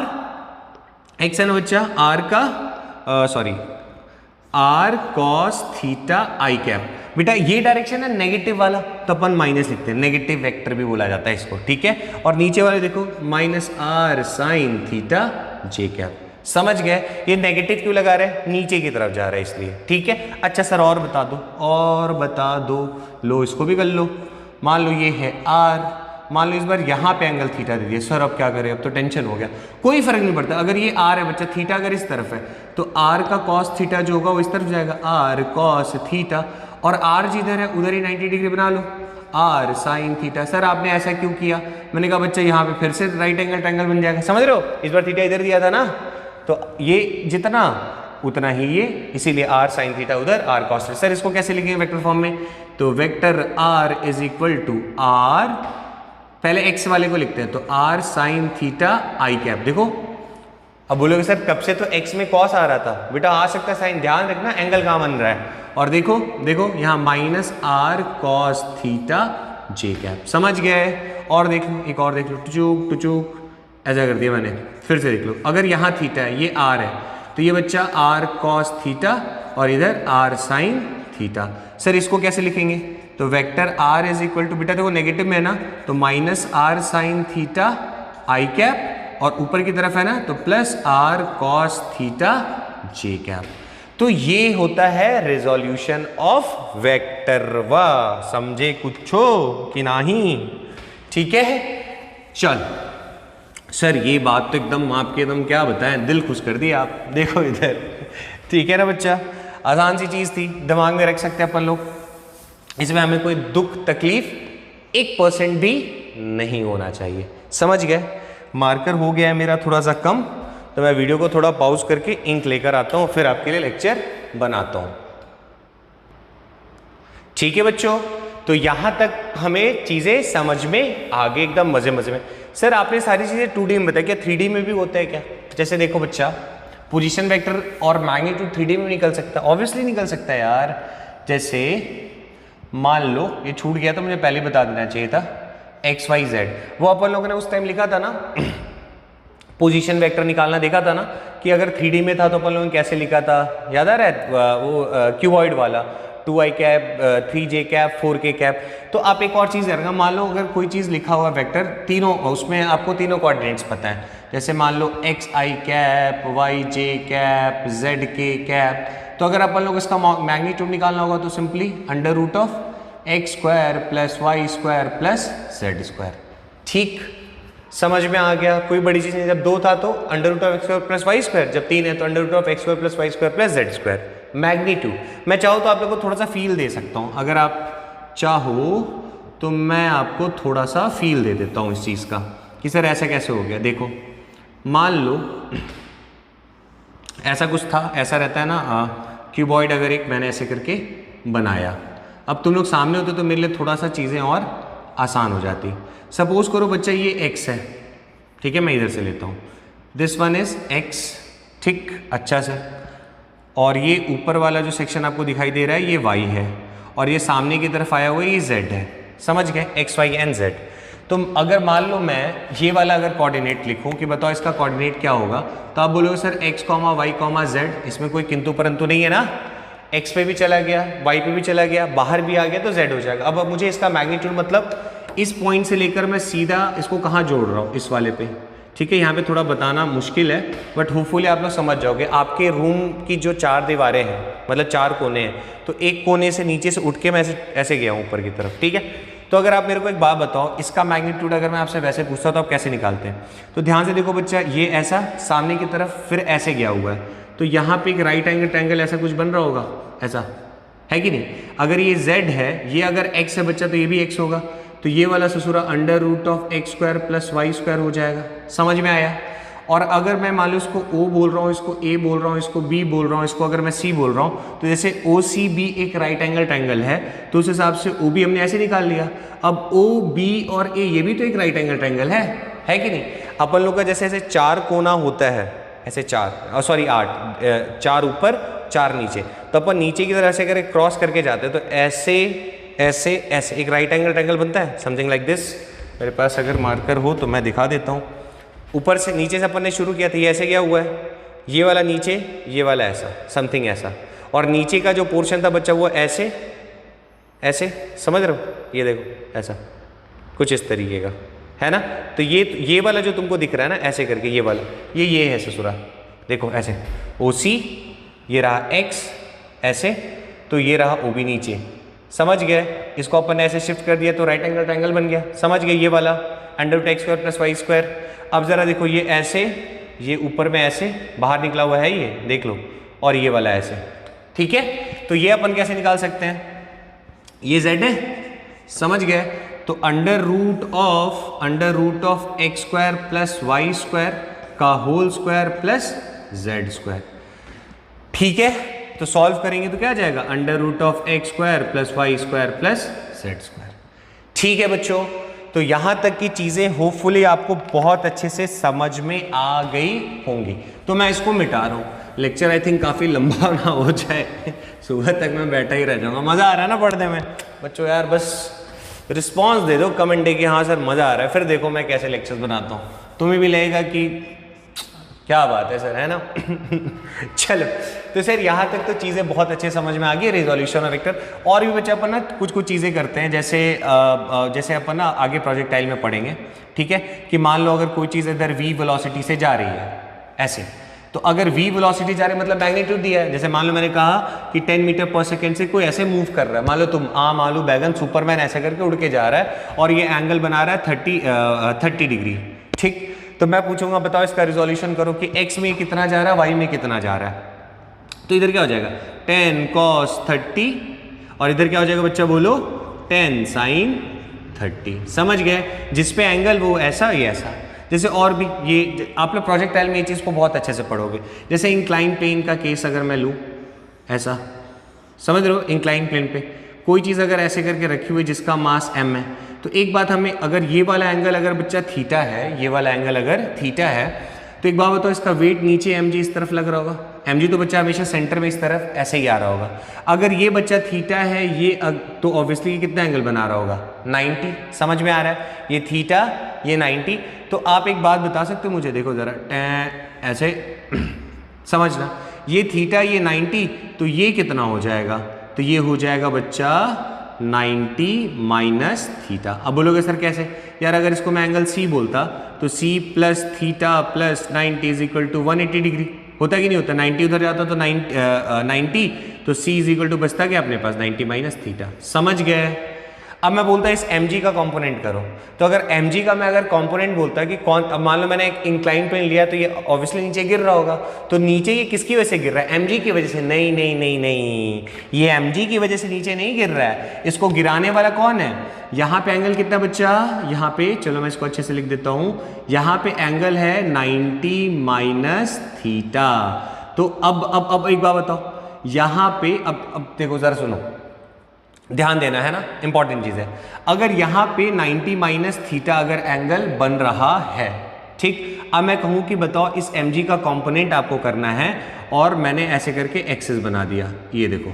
x है ना बच्चा, r का sorry r cos theta i cap. बेटा ये डायरेक्शन है नेगेटिव वाला तो अपन माइनस लिखते हैं, नेगेटिव वेक्टर भी बोला जाता है इसको। ठीक है, और नीचे वाले देखो minus r sine theta j cap. समझ गए? ये नेगेटिव क्यों लगा रहे हैं? नीचे की तरफ जा रहा है इसलिए। ठीक है, अच्छा सर और बता दो, लो इसको भी कर लो। मान लो ये है r, मान लो इस बार यहाँ पे एंगल थीटा दे दिया। सर अब क्या करें, अब तो टेंशन हो गया। कोई फर्क नहीं पड़ता, अगर ये r है बच्चा, थीटा अगर इस तरफ है तो r का cos थीटा जो होगा वो इस तरफ जाएगा, r cos थीटा, और r जिधर है उधर ही 90 डिग्री बना लो, आर साइन थीटा। सर आपने ऐसा क्यों किया? मैंने कहा बच्चा यहाँ पे फिर से राइट एंगल ट्रायंगल बन जाएगा, समझ रहे हो? इस बार थीटा इधर दिया था ना, तो ये जितना उतना ही ये, इसीलिए आर साइन थीटा उधर, आर कॉस थीटा। सर इसको कैसे लिखेंगे वेक्टर फॉर्म में? तो vector r is equal to r, पहले एक्स वाले को लिखते हैं, तो r sine theta i cap. देखो अब बोलोगे सर कब से तो एक्स में कॉस आ रहा था, बेटा आ सकता है साइन, ध्यान रखना एंगल कहाँ बन रहा है। और देखो देखो यहाँ minus r cos theta j cap, समझ गए? और देख लो, एक और देख लो, टुचुक टुचुक ऐसा कर दिया मैंने, फिर से देख लो, अगर यहाँ थीटा है ये आर है, तो ये बच्चा आर कॉस थीटा और इधर आर साइन थीटा। सर इसको कैसे लिखेंगे? तो vector r is equal to, बेटा देखो नेगेटिव में है ना, तो minus r sine theta i cap, और ऊपर की तरफ है ना तो plus r cos theta j cap. तो ये होता है रेजोल्यूशन ऑफ वेक्टर। वाह, समझे कुछ हो कि नहीं? ठीक है, चल सर ये बात तो एकदम आपके एकदम क्या बताएं, दिल खुश कर दिया आप। देखो इधर, ठीक है ना बच्चा, आसान सी चीज थी, दिमाग में रख सकते हैं अपन लोग, इसमें हमें कोई दुख तकलीफ 1% भी नहीं होना चाहिए, समझ गए? मार्कर हो गया है मेरा थोड़ा सा कम, तो मैं वीडियो को थोड़ा पॉज करके इंक लेकर आता हूं, फिर आपके लिए लेक्चर बनाता हूं। ठीक है बच्चों, तो यहां तक हमें चीजें समझ में आगे एकदम मजे मजे में। सर आपने सारी चीजें 2D में बताई, क्या 3D में भी होता है क्या? जैसे देखो बच्चा, पोजीशन वेक्टर और मैग्नीट्यूड 3D में निकल सकता है, ऑब्वियसली निकल सकता है यार। जैसे मान लो ये छूट गया तो मुझे पहले बता देना चाहिए था, एक्स वाई जेड, वो अपन लोगों ने उस टाइम लिखा था ना पोजीशन वेक्टर निकालना, देखा था ना कि अगर 3D में था तो अपन लोगों ने कैसे लिखा था, याद आ रहा है? वो क्यूबॉइड वाला, 2i cap 3j cap 4k cap. तो आप एक और चीज़ करेंगे, मान लो अगर कोई चीज़ लिखा हुआ वेक्टर तीनों, उसमें आपको तीनों कोऑर्डिनेट्स पता है, जैसे मान लो xi cap, yj cap, zk cap, तो अगर अपन लोग इसका मैग्नीट्यूड निकालना होगा तो simply under root of x square plus y square plus z square. ठीक, समझ में आ गया? कोई बड़ी चीज़ नहीं, जब 2 था तो under root of x square plus y square, जब 3 है तो under root of x square plus y square plus z square. Magnitude मैं चाहूँ तो आप लोगों को थोड़ा सा फील दे सकता हूँ, अगर आप चाहो तो मैं आपको थोड़ा सा फील दे देता हूँ इस चीज़ का कि सर ऐसा कैसे हो गया। देखो मान लो ऐसा कुछ था, ऐसा रहता है ना क्यूबॉइड, अगर एक मैंने ऐसे करके बनाया, अब तुम लोग सामने होते तो मेरे लिए थोड़ा सा चीज़ें और आसान हो जाती। सपोज करो बच्चा ये x है, ठीक है, मैं इधर से लेता हूँ, दिस वन इज x, ठीक, अच्छा से, और ये ऊपर वाला जो सेक्शन आपको दिखाई दे रहा है ये y है, और ये सामने की तरफ आया हुआ ये z है, समझ गए? x y and z। तो अगर मान लो मैं ये वाला अगर कोऑर्डिनेट लिखूं कि बताओ इसका कोऑर्डिनेट क्या होगा, तो आप बोलोगे सर x, y, z, इसमें कोई किंतु परंतु नहीं है ना, x पे भी चला गया, y पे भी चला गया, बाहर भी आ गया तो z हो जाएगा। अब मुझे इसका मैग्नीट्यूड मतलब इस पॉइंट से लेकर मैं सीधा इसको कहाँ जोड़ रहा हूँ, इस वाले पे, ठीक है? यहाँ पे थोड़ा बताना मुश्किल है, बट होपफुली आप लोग समझ जाओगे। आपके रूम की जो 4 दीवारें हैं, मतलब 4 कोने हैं, तो एक कोने से नीचे से उठ के मैं ऐसे गया हूँ ऊपर की तरफ, ठीक है? तो अगर आप मेरे को एक बात बताओ, इसका मैग्नीट्यूड अगर मैं आपसे वैसे पूछता तो आप कैसे निकालते हैं? तो ध्यान से देखो बच्चा, ये ऐसा सामने की तरफ फिर ऐसे गया हुआ है, तो यहाँ पे एक राइट एंगल ट्रायंगल ऐसा कुछ बन रहा होगा, ऐसा है कि नहीं? अगर ये z है, ये अगर x है बच्चा, तो ये भी x होगा, तो ये वाला ससुरा under root of x square plus y square हो जाएगा, समझ में आया? और अगर मैं मान लो इसको O बोल रहा हूँ, इसको A बोल रहा हूँ, इसको B बोल रहा हूँ, इसको अगर मैं C बोल रहा हूँ, तो जैसे OCB एक राइट एंगल ट्रायंगल है, तो उस हिसाब से OB हमने ऐसे निकाल लिया। अब OB और A ये भी तो एक राइट एंगल ट्रायंगल है कि नहीं? अपन लोग का जैसे ऐसे 4 कोना होता है, ऐसे 8, 4 ऊपर 4 नीचे, तो अपन नीचे की तरफ ऐसे करके क्रॉस करके जाते हैं, तो ऐसे ऐसे ऐसे एक राइट एंगल ट्रायंगल बनता है, समथिंग लाइक दिस। मेरे पास अगर मार्कर हो तो मैं दिखा देता हूँ। ऊपर से नीचे से अपन ने शुरू किया था, ये ऐसे क्या हुआ है, ये वाला नीचे, ये वाला ऐसा, समथिंग ऐसा, और नीचे का जो पोर्शन था बच्चा वो ऐसे ऐसे, समझ रहे हो? ये देखो ऐसा कुछ इस तरीके का है ना। तो ये वाला जो तुमको दिख रहा है ना ऐसे करके, ये वाला ये है ससुरा, देखो ऐसे OC, ये रहा X ऐसे, तो ये रहा OB नीचे, समझ गए? इसको अपन ने ऐसे शिफ्ट कर दिया तो राइट एंगल ट्रायंगल बन गया, समझ गए? ये वाला under root x square plus y square. अब जरा देखो, ये ऐसे, ये ऊपर में ऐसे बाहर निकला हुआ है, ये देख लो, और ये वाला ऐसे, ठीक है? तो ये अपन कैसे निकाल सकते हैं? ये z है, समझ गए? तो under root of x square plus y square का whole square plus z square. ठीक है, तो सॉल्व करेंगे तो क्या आ जाएगा? Under root of x square plus y square plus z square. ठीक है बच्चों, तो यहां तक की चीजें होपफुली आपको बहुत अच्छे से समझ में आ गई होंगी। तो मैं इसको मिटा रहा हूं, लेक्चर आई थिंक काफी लंबा ना हो जाए, सुबह तक मैं बैठा ही रह जाऊंगा। मजा आ रहा है ना पढ़ने में बच्चों? यार बस रिस्पॉन्स दे दो कमेंट डे कि हाँ सर मजा आ रहा है, फिर देखो मैं कैसे लेक्चर्स बनाता हूँ, तुम्हें भी लगेगा कि क्या बात है सर, है ना? चलो, तो सर यहाँ तक तो चीज़ें बहुत अच्छे समझ में आ गई, रेजोल्यूशन और वेक्टर। और भी बच्चे अपन ना कुछ चीज़ें करते हैं, जैसे अपन ना आगे प्रोजेक्टाइल में पढ़ेंगे, ठीक है? कि मान लो अगर कोई चीज़ इधर v वेलोसिटी से जा रही है ऐसे, तो अगर v वेलोसिटी जा रही है मतलब मैग्नीट्यूड दिया है। जैसे मान लो मैंने कहा कि 10 मीटर पर सेकेंड से कोई ऐसे मूव कर रहा है, मान लो तुम आम आलू बैगन सुपरमैन ऐसे करके उड़ के जा रहा है और ये एंगल बना रहा है 30 डिग्री, ठीक? तो मैं पूछूंगा बताओ इसका रिजोल्यूशन करो कि x में कितना जा रहा है, y में कितना जा रहा है। तो इधर क्या हो जाएगा 10 cos 30 और इधर क्या हो जाएगा बच्चा बोलो 10 sin 30। समझ गए? जिस पे एंगल वो ऐसा ये ऐसा। जैसे और भी ये आप लोग प्रोजेक्टाइल में ये चीज़ को बहुत अच्छे से पढ़ोगे। जैसे इंक्लाइन प्लेन का केस अगर मैं लूँ ऐसा, समझ रहे हो? इंक्लाइन प्लेन पे कोई चीज़ अगर ऐसे करके रखी हुई जिसका मास m है, तो एक बात हमें, अगर ये वाला एंगल अगर बच्चा थीटा है, ये वाला एंगल अगर थीटा है, तो एक बात बताओ इसका वेट नीचे mg इस तरफ लग रहा होगा। mg तो बच्चा हमेशा सेंटर में इस तरफ ऐसे ही आ रहा होगा। अगर ये बच्चा थीटा है ये तो ऑब्वियसली कितना एंगल बना रहा होगा 90। समझ में आ रहा है? ये थीटा ये 90। तो आप एक बात बता सकते हो मुझे, देखो जरा ऐसे समझना, ये थीटा ये 90, तो ये कितना हो जाएगा? तो ये हो जाएगा बच्चा 90 माइनस थीटा। अब बोलोगे सर कैसे? यार अगर इसको मैं एंगल C बोलता तो C plus theta plus 90 is equal to 180 degree होता कि नहीं होता? 90 उधर जाता तो 90, तो C इज इक्वल टू बचता क्या अपने पास 90 माइनस थीटा। समझ गए? अब मैं बोलता इस mg का कंपोनेंट करो, तो अगर mg का मैं अगर कंपोनेंट बोलता कि कौन, अब मान लो मैंने एक इंक्लाइन प्लेन लिया तो ये ऑब्वियसली नीचे गिर रहा होगा, तो नीचे ये किसकी वजह से गिर रहा है? mg की वजह से। नहीं नहीं नहीं नहीं, ये mg की वजह से नीचे नहीं गिर रहा है, इसको गिराने वाला कौन है? यहाँ पे एंगल कितना बच्चा? यहाँ पे चलो मैं इसको अच्छे से लिख देता हूँ, यहाँ पे एंगल है 90 माइनस थीटा। तो अब एक बात बताओ, यहाँ पे अब देखो जरा सुनो, ध्यान देना है ना, इंपॉर्टेंट चीज है। अगर यहाँ पे 90 माइनस थीटा अगर एंगल बन रहा है, ठीक? अब मैं कहूँ कि बताओ इस mg का कंपोनेंट आपको करना है, और मैंने ऐसे करके एक्सिस बना दिया, ये देखो,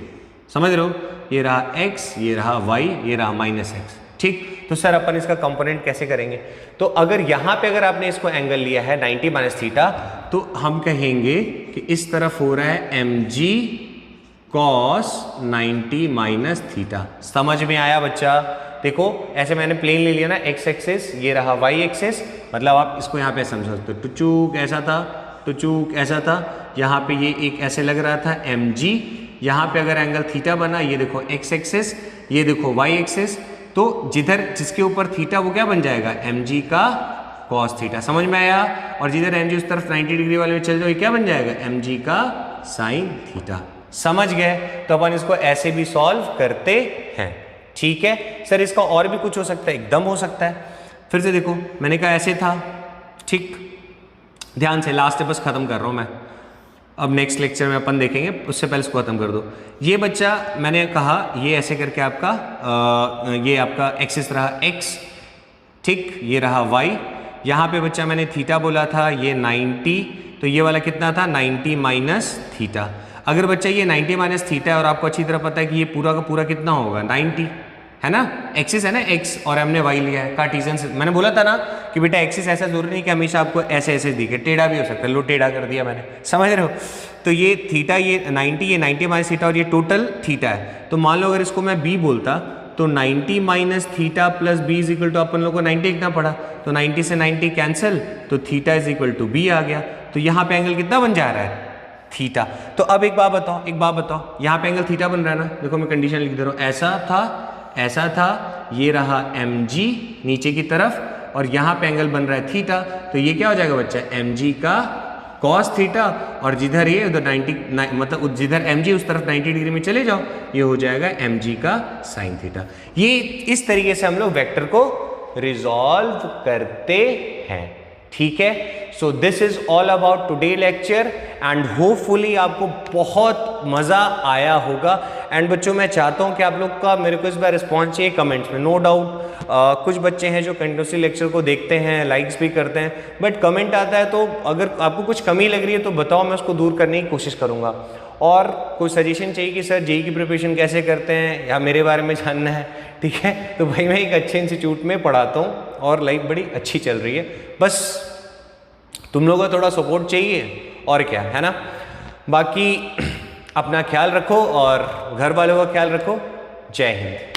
समझ रहे हो? ये रहा x, ये रहा y, ये रहा माइनस x, ठीक? तो सर अपन इसका कंपोनेंट कैसे करेंगे? तो अगर यहाँ पे अगर आपने इसको एंगल लिया है 90 माइनस थीटा, तो हम कहेंगे कि इस तरफ हो रहा है mg cos 90 माइनस थीटा। समझ में आया बच्चा? देखो ऐसे मैंने प्लेन ले लिया ना, x एक्सिस, ये रहा y एक्सिस, मतलब आप इसको यहाँ पे समझ सकते हो, टुचूक ऐसा था, टुचूक ऐसा था, यहाँ पे ये एक ऐसे लग रहा था mg, यहाँ पे अगर एंगल थीटा बना, ये देखो x एक्सिस, ये देखो y एक्सिस, तो जिधर जिसके ऊपर थीटा वो क्या बन जाएगा? mg का cos थीटा। समझ में आया? और जिधर mg उस तरफ 90 डिग्री वाले में चल जाओ, ये क्या बन जाएगा? mg का sin थीटा। समझ गए? तो अपन इसको ऐसे भी सॉल्व करते हैं, ठीक है? सर इसका और भी कुछ हो सकता है, एकदम हो सकता है। फिर से देखो, मैंने कहा ऐसे था, ठीक? ध्यान से, लास्ट बस खत्म कर रहा हूं मैं, अब नेक्स्ट लेक्चर में अपन देखेंगे, उससे पहले इसको खत्म कर दो। ये बच्चा मैंने कहा ये ऐसे करके आपका ये आपका एक्सिस रहा x, ठीक? ये रहा y, यहाँ पे बच्चा मैंने थीटा बोला था, ये 90, तो ये वाला कितना था? 90 माइनस थीटा। अगर बच्चा ये 90 माइनस थीटा है और आपको अच्छी तरह पता है कि ये पूरा का पूरा कितना होगा 90, है ना? एक्सिस है ना x, और हमने y लिया है, कार्टेशियन से। मैंने बोला था ना कि बेटा एक्सिस ऐसा जरूरी नहीं कि हमेशा आपको ऐसे ऐसे दिखे, टेढ़ा भी हो सकता है। लो टेढ़ा कर दिया मैंने, समझ रहे हो? तो ये थीटा, ये 90 माइनस थीटा, और ये टोटल थीटा है। तो मान लो अगर इसको मैं b बोलता तो 90 minus theta plus b is equal to, अपन लोग को 90 लिखना पड़ा, तो 90 से 90 कैंसिल, तो theta is equal to b आ गया। तो यहाँ पे एंगल कितना बन जा रहा है? थीटा। तो अब एक बात बताओ, यहाँ पे एंगल थीटा बन रहा है ना? देखो मैं कंडीशन लिख दे रहा हूँ, ऐसा था, ये रहा mg नीचे की तरफ, और यहाँ पे एंगल बन रहा है थीटा, तो ये क्या हो जाएगा बच्चा? mg का cos थीटा और जिधर ये उधर 90 मतलब जिधर mg उस तरफ 90 डिग्री में चले जाओ, ये हो जाएगा mg का sin थीटा। ये इस तरीके से हम लोग वेक्टर को रिजॉल्व करते हैं, ठीक है। So this is all about today lecture and hopefully आपको बहुत मजा आया होगा। एंड बच्चों मैं चाहता हूं कि आप लोग का मेरे को इस बार रिस्पॉन्स चाहिए कमेंट्स में। नो डाउट कुछ बच्चे हैं जो कंटिन्यूसली लेक्चर को देखते हैं, लाइक्स भी करते हैं, बट कमेंट आता है तो अगर आपको कुछ कमी लग रही है तो बताओ, मैं उसको दूर करने की कोशिश करूंगा। और कोई सजेशन चाहिए कि सर जेईई की प्रिपरेशन कैसे करते हैं या मेरे बारे में जानना है, ठीक है, तो भाई मैं एक अच्छे इंस्टीट्यूट में पढ़ाता हूँ और लाइफ बड़ी अच्छी चल रही है, बस तुम लोगों को थोड़ा सपोर्ट चाहिए और क्या है ना। बाकी अपना ख्याल रखो और घर वालों का ख्याल रखो। जय हिंद।